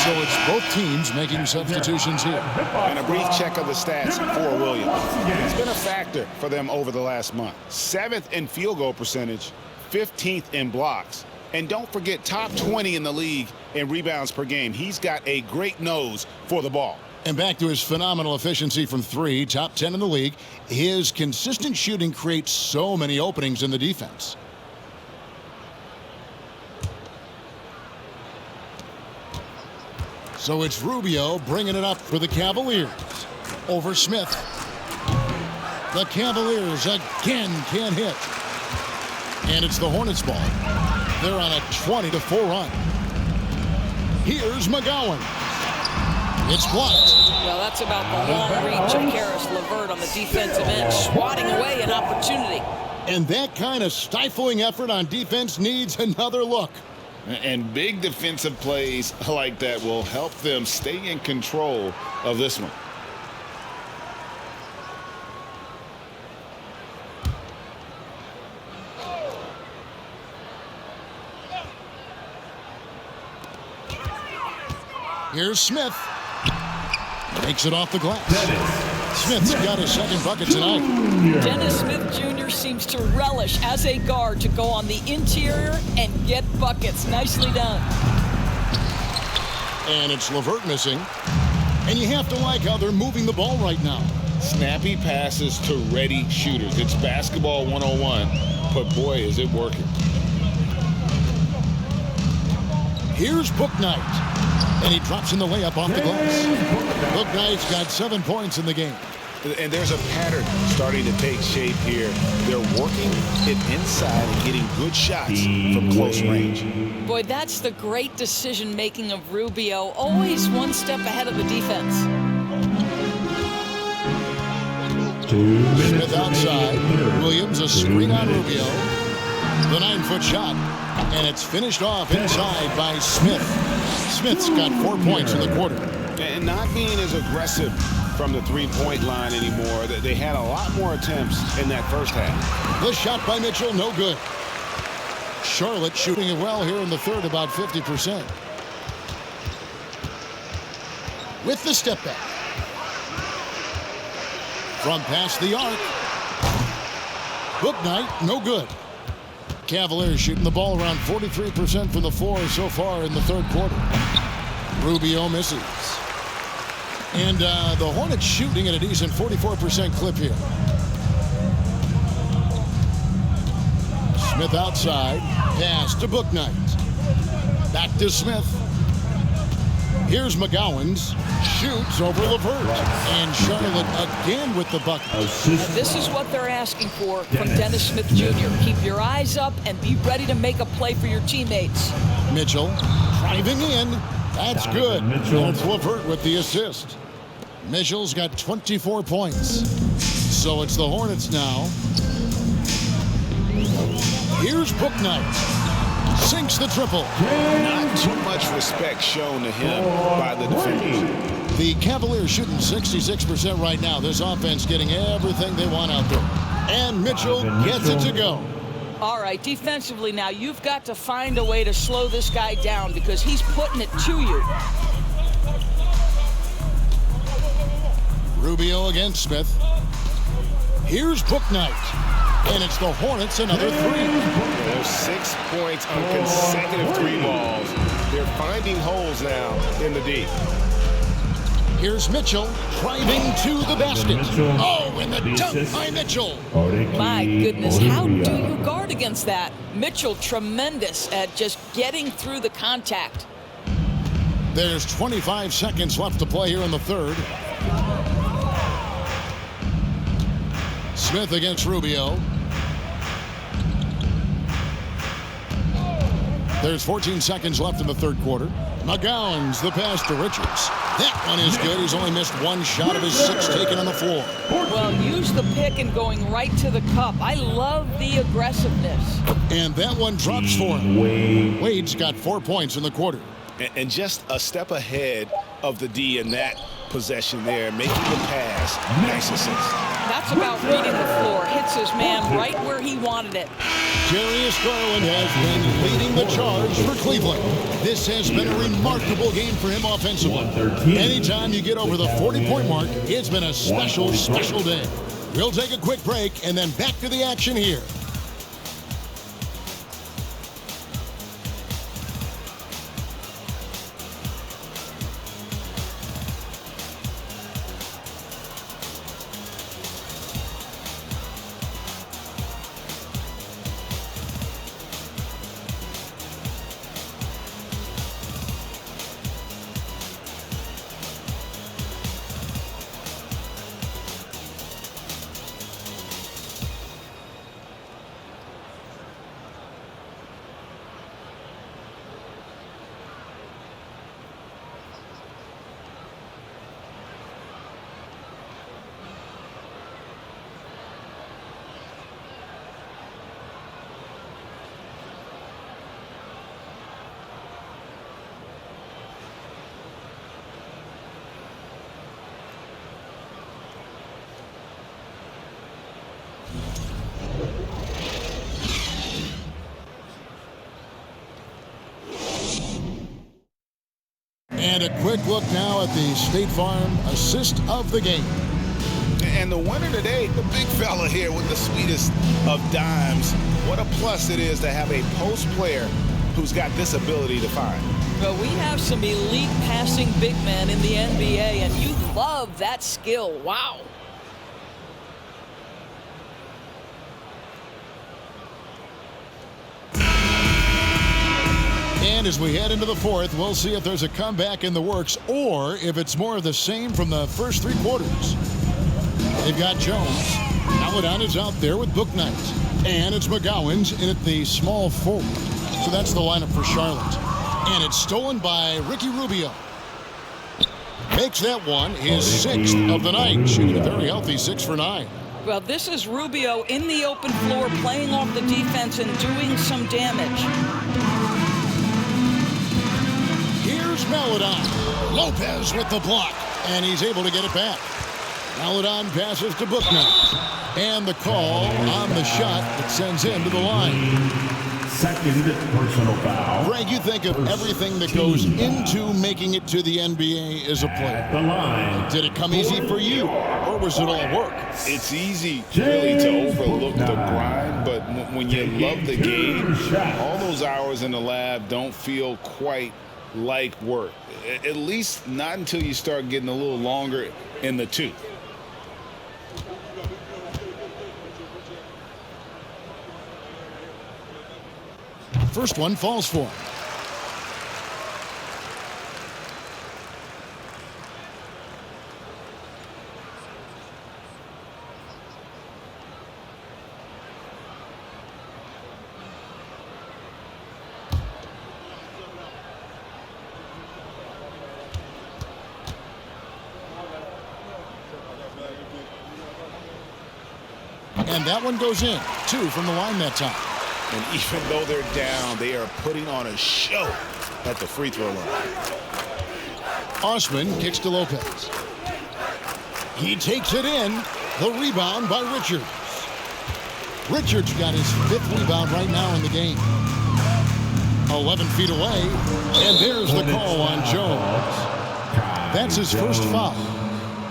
So it's both teams making substitutions here. And a brief check of the stats for Williams. It's been a factor for them over the last month. 7th in field goal percentage, 15th in blocks. And don't forget, top 20 in the league in rebounds per game. He's got a great nose for the ball. And back to his phenomenal efficiency from 3, top 10 in the league. His consistent shooting creates so many openings in the defense. So it's Rubio bringing it up for the Cavaliers. Over Smith. The Cavaliers again can't hit. And it's the Hornets ball. They're on a 20-4 run. Here's McGowan. It's blocked. Well, that's about the long reach of Karis LeVert on the defensive end, swatting away an opportunity. And that kind of stifling effort on defense needs another look. And big defensive plays like that will help them stay in control of this one. Here's Smith. Makes it off the glass. Smith's got his second bucket tonight. Dennis Smith Jr. seems to relish as a guard to go on the interior and get buckets. Nicely done. And it's LeVert missing. And you have to like how they're moving the ball right now. Snappy passes to ready shooters. It's basketball 101, but boy, is it working. Here's Bouknight. And he drops in the layup off the glass. Bouknight's got 7 points in the game. And there's a pattern starting to take shape here. They're working it inside and getting good shots from close range. Boy, that's the great decision-making of Rubio. Always one step ahead of the defense. Smith outside. Williams a screen on Rubio. The 9-foot shot. And it's finished off inside by Smith. Smith's got 4 points in the quarter. And not being as aggressive from the three-point line anymore. They had a lot more attempts in that first half. The shot by Mitchell, no good. Charlotte shooting it well here in the third, about 50%. With the step back. From past the arc. Bouknight, no good. Cavaliers shooting the ball around 43% from the floor so far in the third quarter. Rubio misses. And the Hornets shooting at a decent 44% clip here. Smith outside. Pass to Bouknight. Back to Smith. Here's McGowan's. Shoots over LeVert. And Charlotte again with the bucket. This is what they're asking for from Dennis Smith Jr. Keep your eyes up and be ready to make a play for your teammates. Mitchell driving in. That's good. That's LeVert with the assist. Mitchell's got 24 points. So it's the Hornets now. Here's Bouknight. Sinks the triple. Not too much respect shown to him by the defenders. The Cavaliers shooting 66% right now. This offense getting everything they want out there. And Mitchell gets it to go. All right, defensively now, you've got to find a way to slow this guy down because he's putting it to you. Rubio against Smith. Here's Bouknight. And it's the Hornets another three. There's 6 points on consecutive three balls. They're finding holes now in the D. Here's Mitchell driving to the basket. Oh, and the dunk by Mitchell. My goodness, how do you guard against that? Mitchell tremendous at just getting through the contact. There's 25 seconds left to play here in the third. Smith against Rubio. There's 14 seconds left in the third quarter. McGowan's the pass to Richards. That one is good. He's only missed one shot of his 6 taken on the floor. Well, use the pick and going right to the cup. I love the aggressiveness. And that one drops for him. Wade's got 4 points in the quarter. And just a step ahead of the D in that possession there, making the pass. Nice assist. That's about reading the floor. Hits his man right where he wanted it. Darius Garland has been leading the charge for Cleveland. This has been a remarkable game for him offensively. Anytime you get over the 40-point mark, it's been a special, special day. We'll take a quick break and then back to the action here. And a quick look now at the State Farm assist of the game. And the winner today, the big fella here with the sweetest of dimes. What a plus it is to have a post player who's got this ability to find. Well, we have some elite passing big men in the NBA, and you love that skill. Wow. And as we head into the fourth, we'll see if there's a comeback in the works or if it's more of the same from the first three quarters. They've got Jones. Paladon is out there with Bouknight. And it's McGowan's in at the small forward. So that's the lineup for Charlotte. And it's stolen by Ricky Rubio. Makes that one his sixth of the night, shooting a very healthy 6 for 9. Well, this is Rubio in the open floor, playing off the defense and doing some damage. Here's Paladon. Lopez with the block, and he's able to get it back. Paladon passes to Bouknight. And the call on the shot that sends him to the line. Second personal foul. Greg, you think of everything that goes into making it to the NBA as a player. The line. Did it come easy for you, or was it all work? It's easy, really, to overlook the grind, but when you love the game, all those hours in the lab don't feel quite like work. At least not until you start getting a little longer in the tooth. First one falls for him. And that one goes in. 2 from the line that time. And even though they're down, they are putting on a show at the free throw line. Osman kicks to Lopez. He takes it in. The rebound by Richards. Richards got his 5th rebound right now in the game. 11 feet away. And there's the call on Jones. That's his first foul.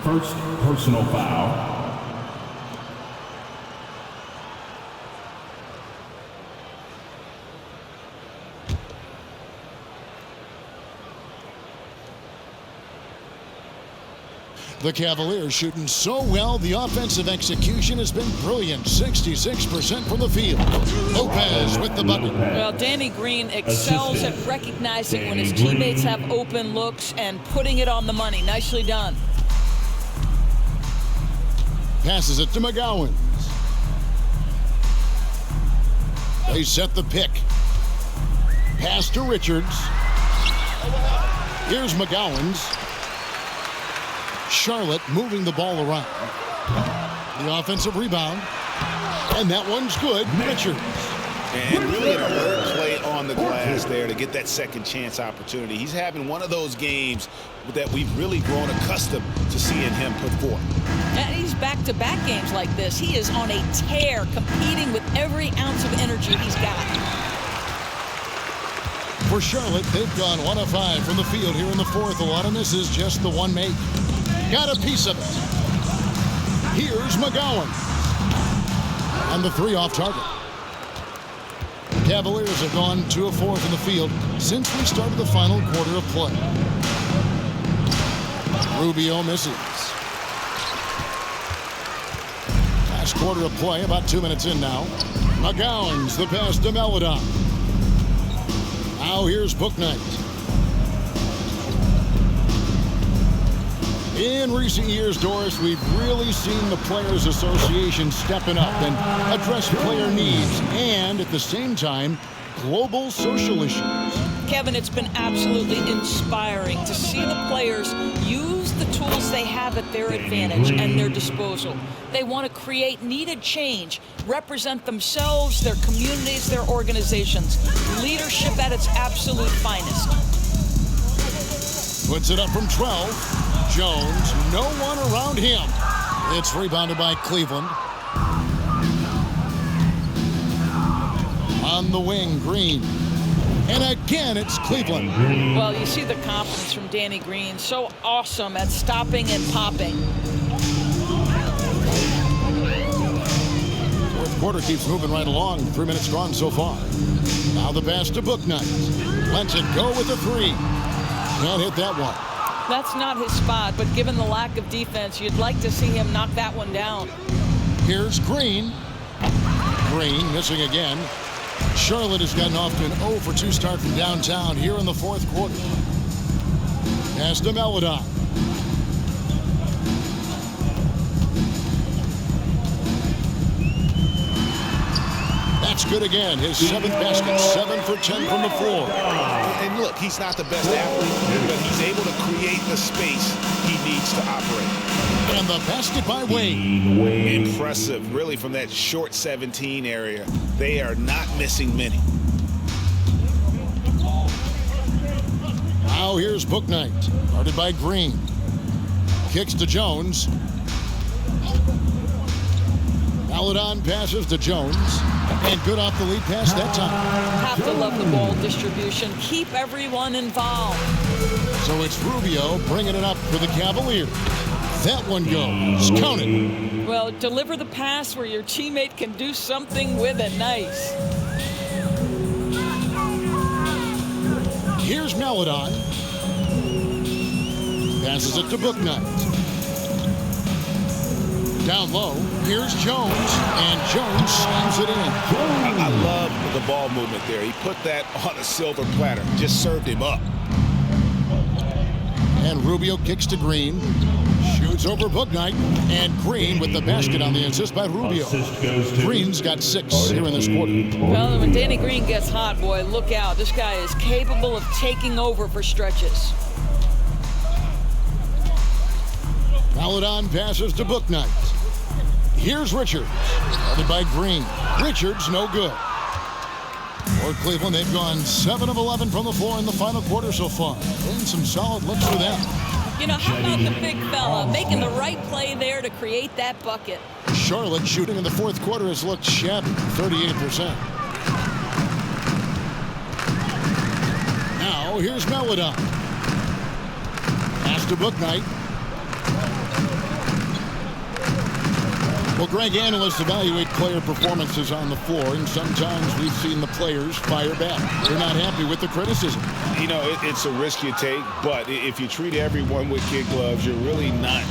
First personal foul. The Cavaliers shooting so well, the offensive execution has been brilliant. 66% from the field. Lopez with the bucket. Well, Danny Green excels at recognizing when his teammates have open looks and putting it on the money. Nicely done. Passes it to McGowan. They set the pick. Pass to Richards. Here's McGowan's. Charlotte moving the ball around. The offensive rebound. And that one's good. Richards. And really an alert play on the glass there to get that second chance opportunity. He's having one of those games that we've really grown accustomed to seeing him put forth. And he's back-to-back games like this. He is on a tear, competing with every ounce of energy he's got. For Charlotte, they've gone 1 of 5 from the field here in the fourth. A lot of misses, just the one make. Got a piece of it. Here's McGowan. And the 3 off target. Cavaliers have gone 2 of 4 from the field since we started the final quarter of play. Rubio misses. Last quarter of play, about 2 minutes in now. McGowan's the pass to Melodon. Now here's Bouknight. In recent years, Doris, we've really seen the Players Association stepping up and address player needs and, at the same time, global social issues. Kevin, it's been absolutely inspiring to see the players use the tools they have at their advantage and their disposal. They want to create needed change, represent themselves, their communities, their organizations. Leadership at its absolute finest. Puts it up from 12. Jones, no one around him. It's rebounded by Cleveland. On the wing, Green. And again, it's Cleveland. Well, you see the confidence from Danny Green. So awesome at stopping and popping. Fourth quarter keeps moving right along. 3 minutes gone so far. Now the pass to Bouknight. Lets it go with the 3. Can't hit that one. That's not his spot, but given the lack of defense, you'd like to see him knock that one down. Here's Green. Green missing again. Charlotte has gotten off to an 0 for 2 start from downtown here in the fourth quarter. Pass to Melodon. That's good again. His 7th basket, 7 for 10 from the floor. And look, he's not the best athlete, but he's able to create the space he needs to operate. And the basket by Wade. Impressive, really, from that short 17 area. They are not missing many. Now here's Bouknight, guarded by Green. Kicks to Jones. Melodon passes to Jones. And good off the lead pass that time. Have to love the ball distribution. Keep everyone involved. So it's Rubio bringing it up for the Cavaliers. That one goes. Count it. Well, deliver the pass where your teammate can do something with it. Nice. Here's Melodon. Passes it to Bouknight. Down low, here's Jones, and Jones slams it in. I love the ball movement there. He put that on a silver platter, just served him up. And Rubio kicks to Green, shoots over Bouknight, and Green with the basket on the assist by Rubio. Green's got 6 here in this quarter. Well, when Danny Green gets hot, boy, look out. This guy is capable of taking over for stretches. Melodon passes to Bouknight. Here's Richards, guarded by Green. Richards, no good. For Cleveland, they've gone 7 of 11 from the floor in the final quarter so far. And some solid looks for them. You know, how about the big fella making the right play there to create that bucket? Charlotte shooting in the fourth quarter has looked shabby, 38%. Now, here's Melodon. Pass to Bouknight. Well, Greg, analysts evaluate player performances on the floor, and sometimes we've seen the players fire back. They're not happy with the criticism. You know, it's a risk you take, but if you treat everyone with kid gloves, you're really not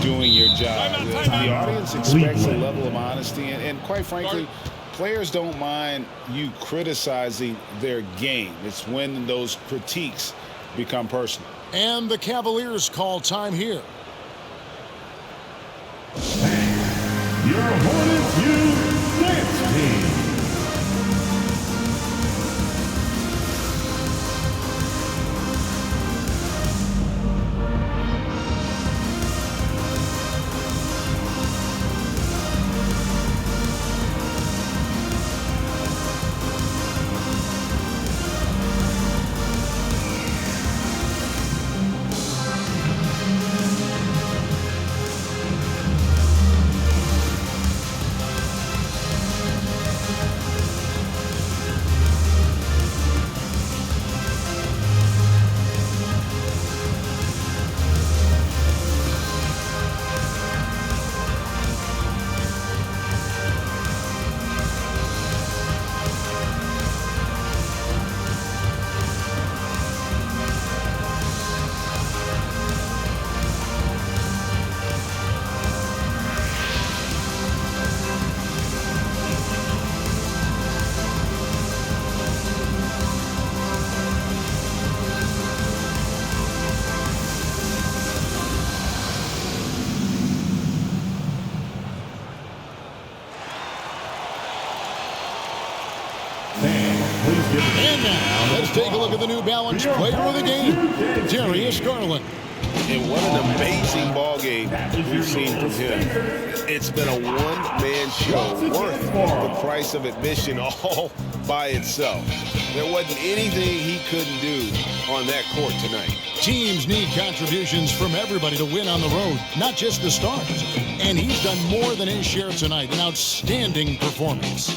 doing your job. The audience expects a level of honesty, and quite frankly, players don't mind you criticizing their game. It's when those critiques become personal. And the Cavaliers call time here. Your Hornets Youth Dance Team. And now, let's take a look at the New Balance player of the game, Darius Garland. And what an amazing ball game we've seen from him. It's been a one-man show worth the price of admission all by itself. There wasn't anything he couldn't do on that court tonight. Teams need contributions from everybody to win on the road, not just the stars. And he's done more than his share tonight. An outstanding performance.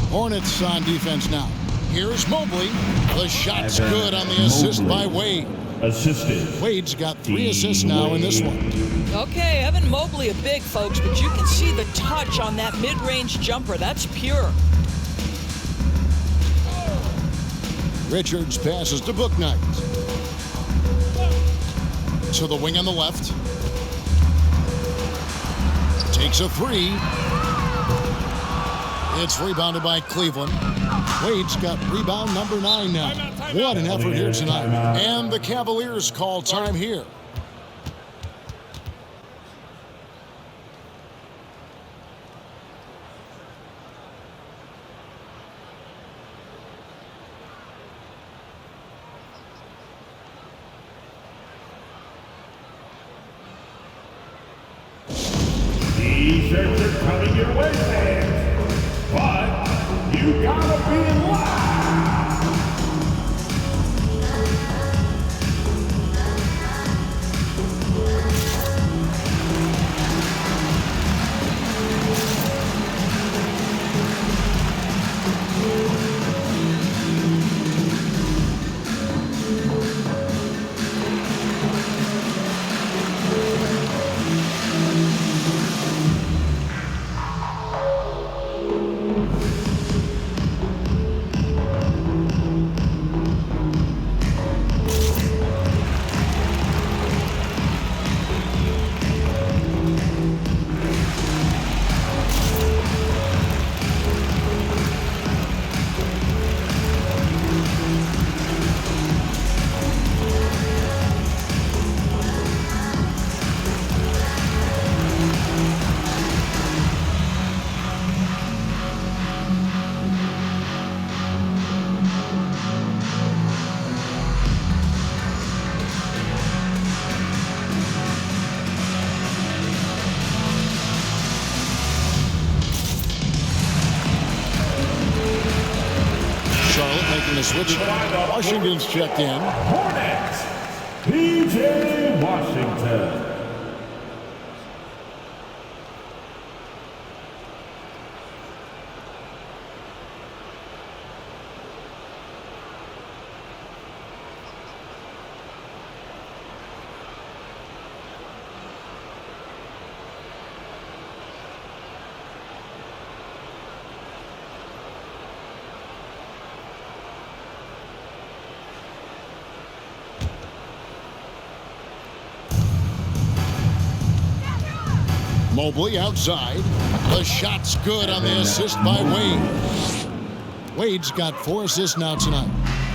Hornets on defense now. Here's Mobley. The shot's good on the assist by Wade. Assisted. Wade's got 3 assists now in this one. Okay, Evan Mobley a big, folks, but you can see the touch on that mid-range jumper. That's pure. Richards passes to Bouknight. To the wing on the left. Takes a 3. It's rebounded by Cleveland. Wade's got rebound number 9 now. What an effort here tonight. And the Cavaliers call time here. T-shirts are coming your way, fans. But you gotta be loud. The switch. Washington's checked in. Hornets, PJ Washington. Mobley outside. The shot's good on the assist by Wade. Wade's got 4 assists now tonight.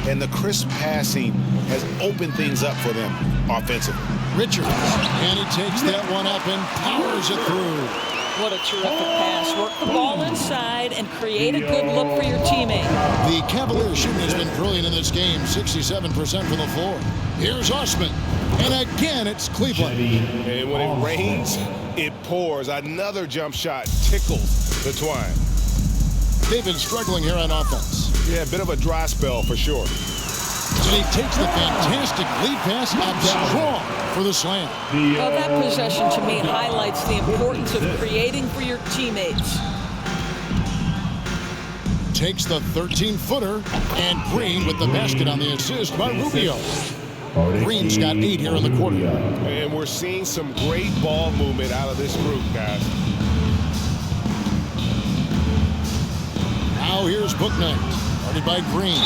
And the crisp passing has opened things up for them offensively. Richards, and he takes that one up and powers it through. What a terrific pass. Work the ball inside and create a good look for your teammate. The Cavaliers shooting has been brilliant in this game, 67% from the floor. Here's Osman, and again it's Cleveland. And when it rains, it pours. Another jump shot tickles the twine. They've been struggling here on offense. Yeah, a bit of a dry spell for sure. And he takes the fantastic lead pass up strong for the slam. Well, that possession to me highlights the importance of creating for your teammates. Takes the 13-footer, and Green with the basket on the assist by Rubio. Green's got 8 here in the quarter. And we're seeing some great ball movement out of this group, guys. Now here's Bouknight, guarded by Green.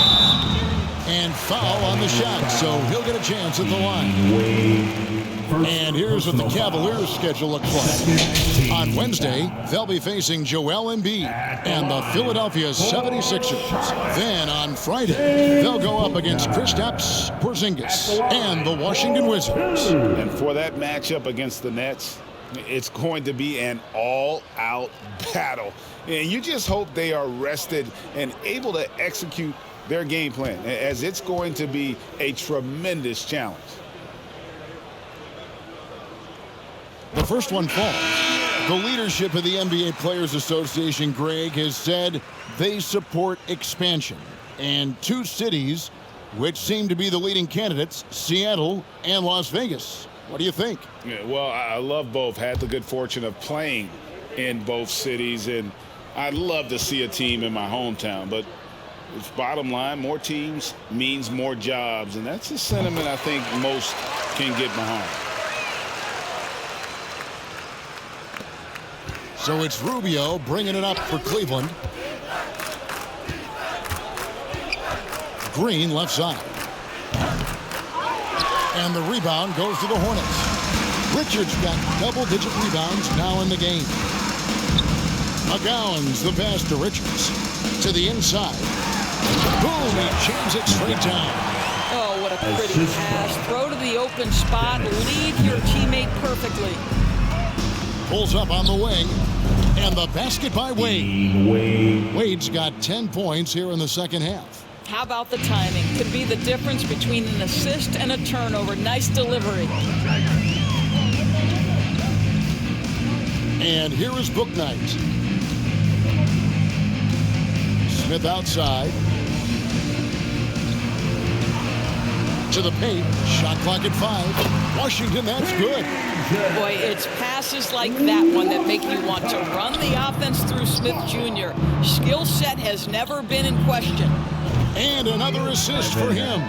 And foul on the shot, so he'll get a chance at the line. And here's what the Cavaliers' schedule looks like. On Wednesday, they'll be facing Joel Embiid and the Philadelphia 76ers. Then on Friday, they'll go up against Kristaps Porzingis and the Washington Wizards. And for that matchup against the Nets, it's going to be an all-out battle. And you just hope they are rested and able to execute their game plan, as it's going to be a tremendous challenge. The first one falls. The leadership of the NBA Players Association, Greg, has said they support expansion. And 2 cities which seem to be the leading candidates, Seattle and Las Vegas. What do you think? Yeah, well, I love both. Had the good fortune of playing in both cities, and I'd love to see a team in my hometown, but it's bottom line, more teams means more jobs, and that's a sentiment I think most can get behind. So it's Rubio bringing it up for Cleveland. Green left side. And the rebound goes to the Hornets. Richards got double-digit rebounds now in the game. McGowan's the pass to Richards. To the inside. Boom, he jams it straight down. Oh, what a pretty pass. Throw to the open spot. Lead your teammate perfectly. Pulls up on the wing. And the basket by Wade. Wade's got 10 points here in the second half. How about the timing? Could be the difference between an assist and a turnover. Nice delivery. And here is Bouknight. Smith outside. To the paint. Shot clock at 5. Washington, that's good. Boy, it's passes like that one that make you want to run the offense through Smith Jr. Skill set has never been in question. And another assist for him.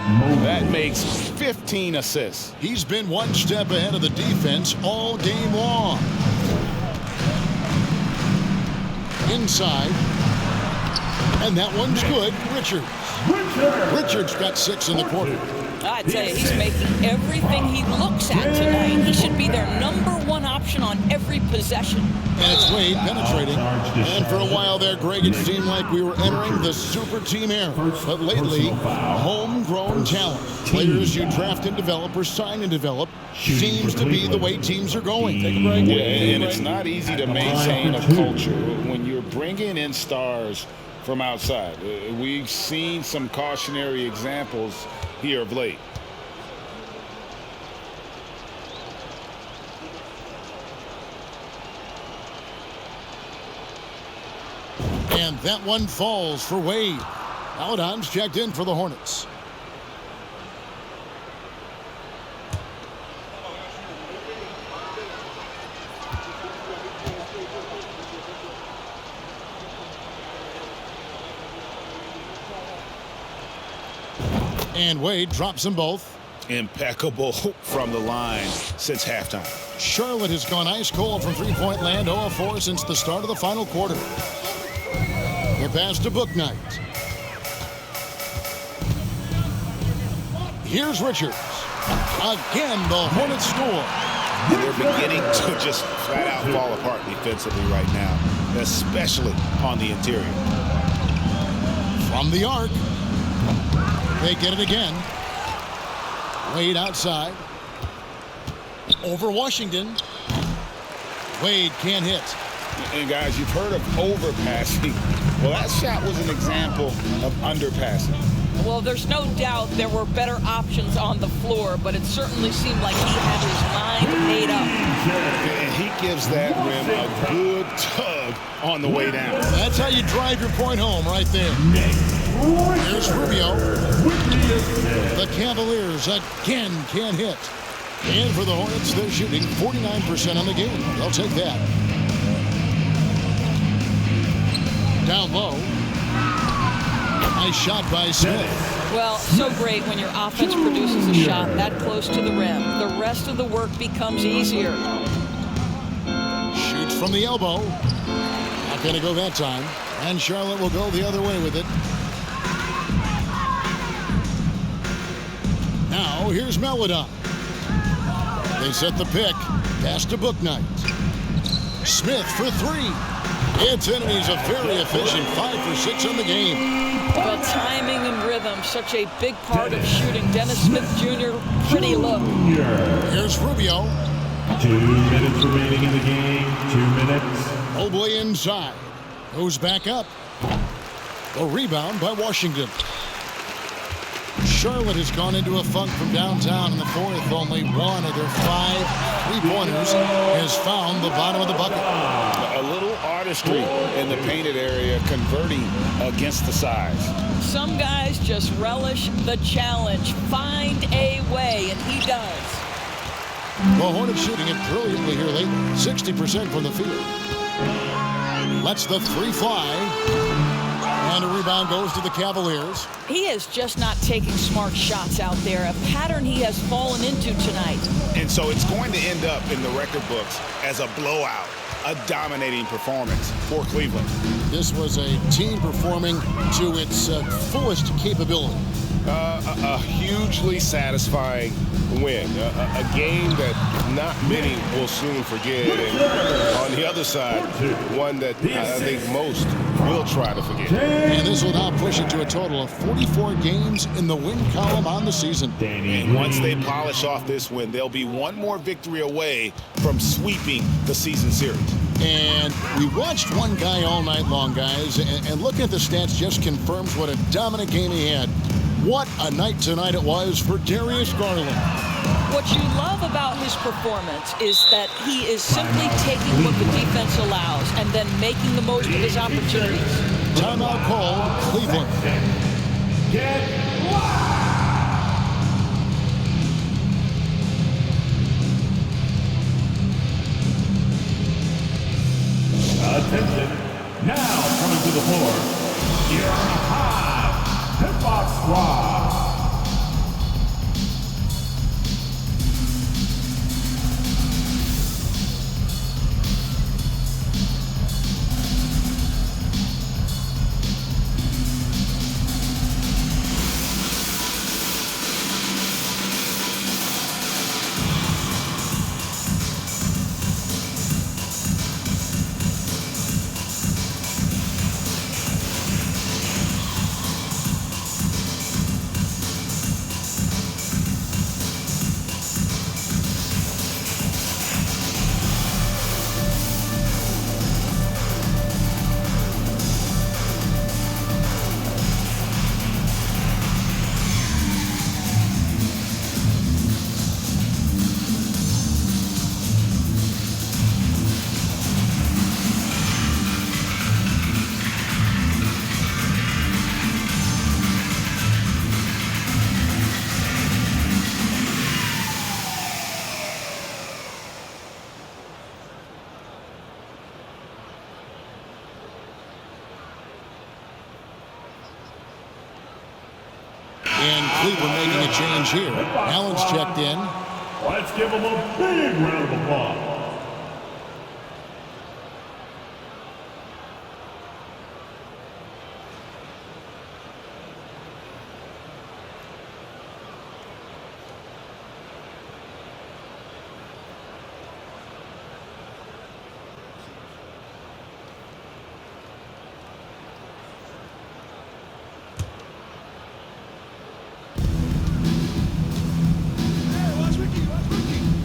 That makes 15 assists. He's been one step ahead of the defense all game long. Inside. And that one's good. Richards got 6 in the quarter. I tell you, he's making everything he looks at tonight. He should be their #1 option on every possession. And it's Wade penetrating. And for a while there, Greg, it seemed like we were entering the super team era. But lately, homegrown talent, players you draft and develop or sign and develop, seems to be the way teams are going. Take a break. Yeah, and it's not easy to maintain a culture when you're bringing in stars from outside. We've seen some cautionary examples here of late. And that one falls for Wade. Paladon's checked in for the Hornets. And Wade drops them both. Impeccable from the line since halftime. Charlotte has gone ice cold from three-point land, 0 of 4 since the start of the final quarter. The pass to Bouknight. Here's Richards. Again, the Hornets score. They're beginning to just flat out fall apart defensively right now, especially on the interior. From the arc. They get it again. Wade outside. Over Washington. Wade can't hit. And guys, you've heard of overpassing. Well, that shot was an example of underpassing. Well, there's no doubt there were better options on the floor, but it certainly seemed like he had his mind made up. And he gives that rim a good tug on the way down. That's how you drive your point home right there. Here's Rubio. The Cavaliers again can't hit. And for the Hornets, they're shooting 49% on the game. They'll take that. Down low. Nice shot by Smith. Well, so great when your offense produces a shot that close to the rim. The rest of the work becomes easier. Shoots from the elbow. Not going to go that time. And Charlotte will go the other way with it. Now, here's Melodon. They set the pick. Pass to Bouknight. Smith for three. It's in, and he's a very efficient 5 for 6 in the game. Well, timing and rhythm, such a big part of shooting. Dennis Smith Jr., pretty low. Here's Rubio. 2 minutes remaining in the game. 2 minutes. Mobley inside. Goes back up. A rebound by Washington. Charlotte has gone into a funk from downtown in the fourth. Only one of their 5 3-pointers has found the bottom of the bucket. A little artistry in the painted area, converting against the size. Some guys just relish the challenge. Find a way, and he does. The Hornets shooting it brilliantly here lately. 60% from the field. Lets the three fly. And a rebound goes to the Cavaliers. He is just not taking smart shots out there, a pattern he has fallen into tonight. And so it's going to end up in the record books as a blowout, a dominating performance for Cleveland. This was a team performing to its fullest capability. A hugely satisfying win, a game that not many will soon forget, and on the other side, one that I think most will try to forget. And this will now push it to a total of 44 games in the win column on the season. And once they polish off this win, they'll be one more victory away from sweeping the season series. And we watched one guy all night long, guys, and looking at the stats just confirms what a dominant game he had. What a night tonight it was for Darius Garland. What you love about his performance is that he is simply taking what the defense allows and then making the most of his opportunities. Timeout called, Cleveland. Get wild! Attention. Now coming to the floor, your high hip-hop squad. And Cleveland making a change here. Allen's checked in. Let's give him a big round of applause. Hey,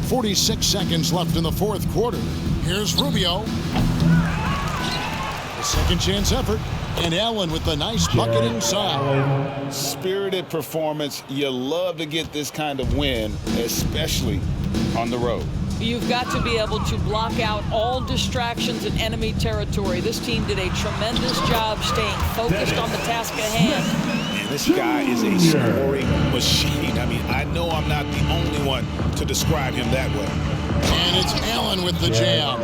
46 seconds left in the fourth quarter. Here's Rubio. The second chance effort. And Allen with the nice bucket inside. Spirited performance. You love to get this kind of win, especially on the road. You've got to be able to block out all distractions in enemy territory. This team did a tremendous job staying focused on the task at hand. And this guy is a scoring machine. I mean, I know I'm not the only one to describe him that way. And it's Allen with the jam.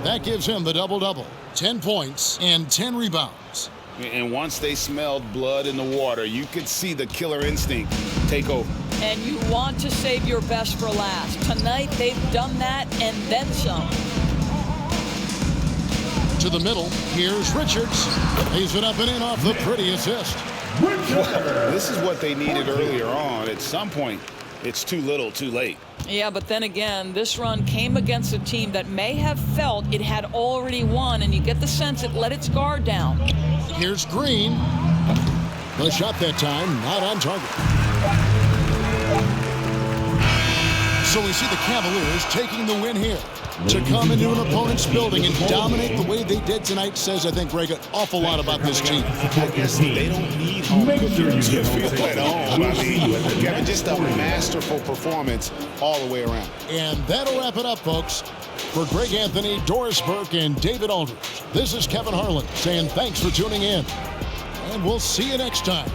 That gives him the double-double. 10 points and 10 rebounds. And once they smelled blood in the water, you could see the killer instinct take over. And you want to save your best for last. Tonight, they've done that and then some. To the middle, here's Richards. Lays it up and in off the pretty assist. This is what they needed earlier on. At some point, it's too little, too late. Yeah, but then again, this run came against a team that may have felt it had already won, and you get the sense it let its guard down. Here's Green. The shot that time, not on target. So we see the Cavaliers taking the win here. To come into an opponent's building and dominate the way they did tonight says, I think, Greg, an awful lot about this team. I guess they don't need home cooking to feel at home. I mean, Kevin, just a masterful performance all the way around. And that'll wrap it up, folks. For Greg Anthony, Doris Burke, and David Aldridge, this is Kevin Harlan saying thanks for tuning in. And we'll see you next time.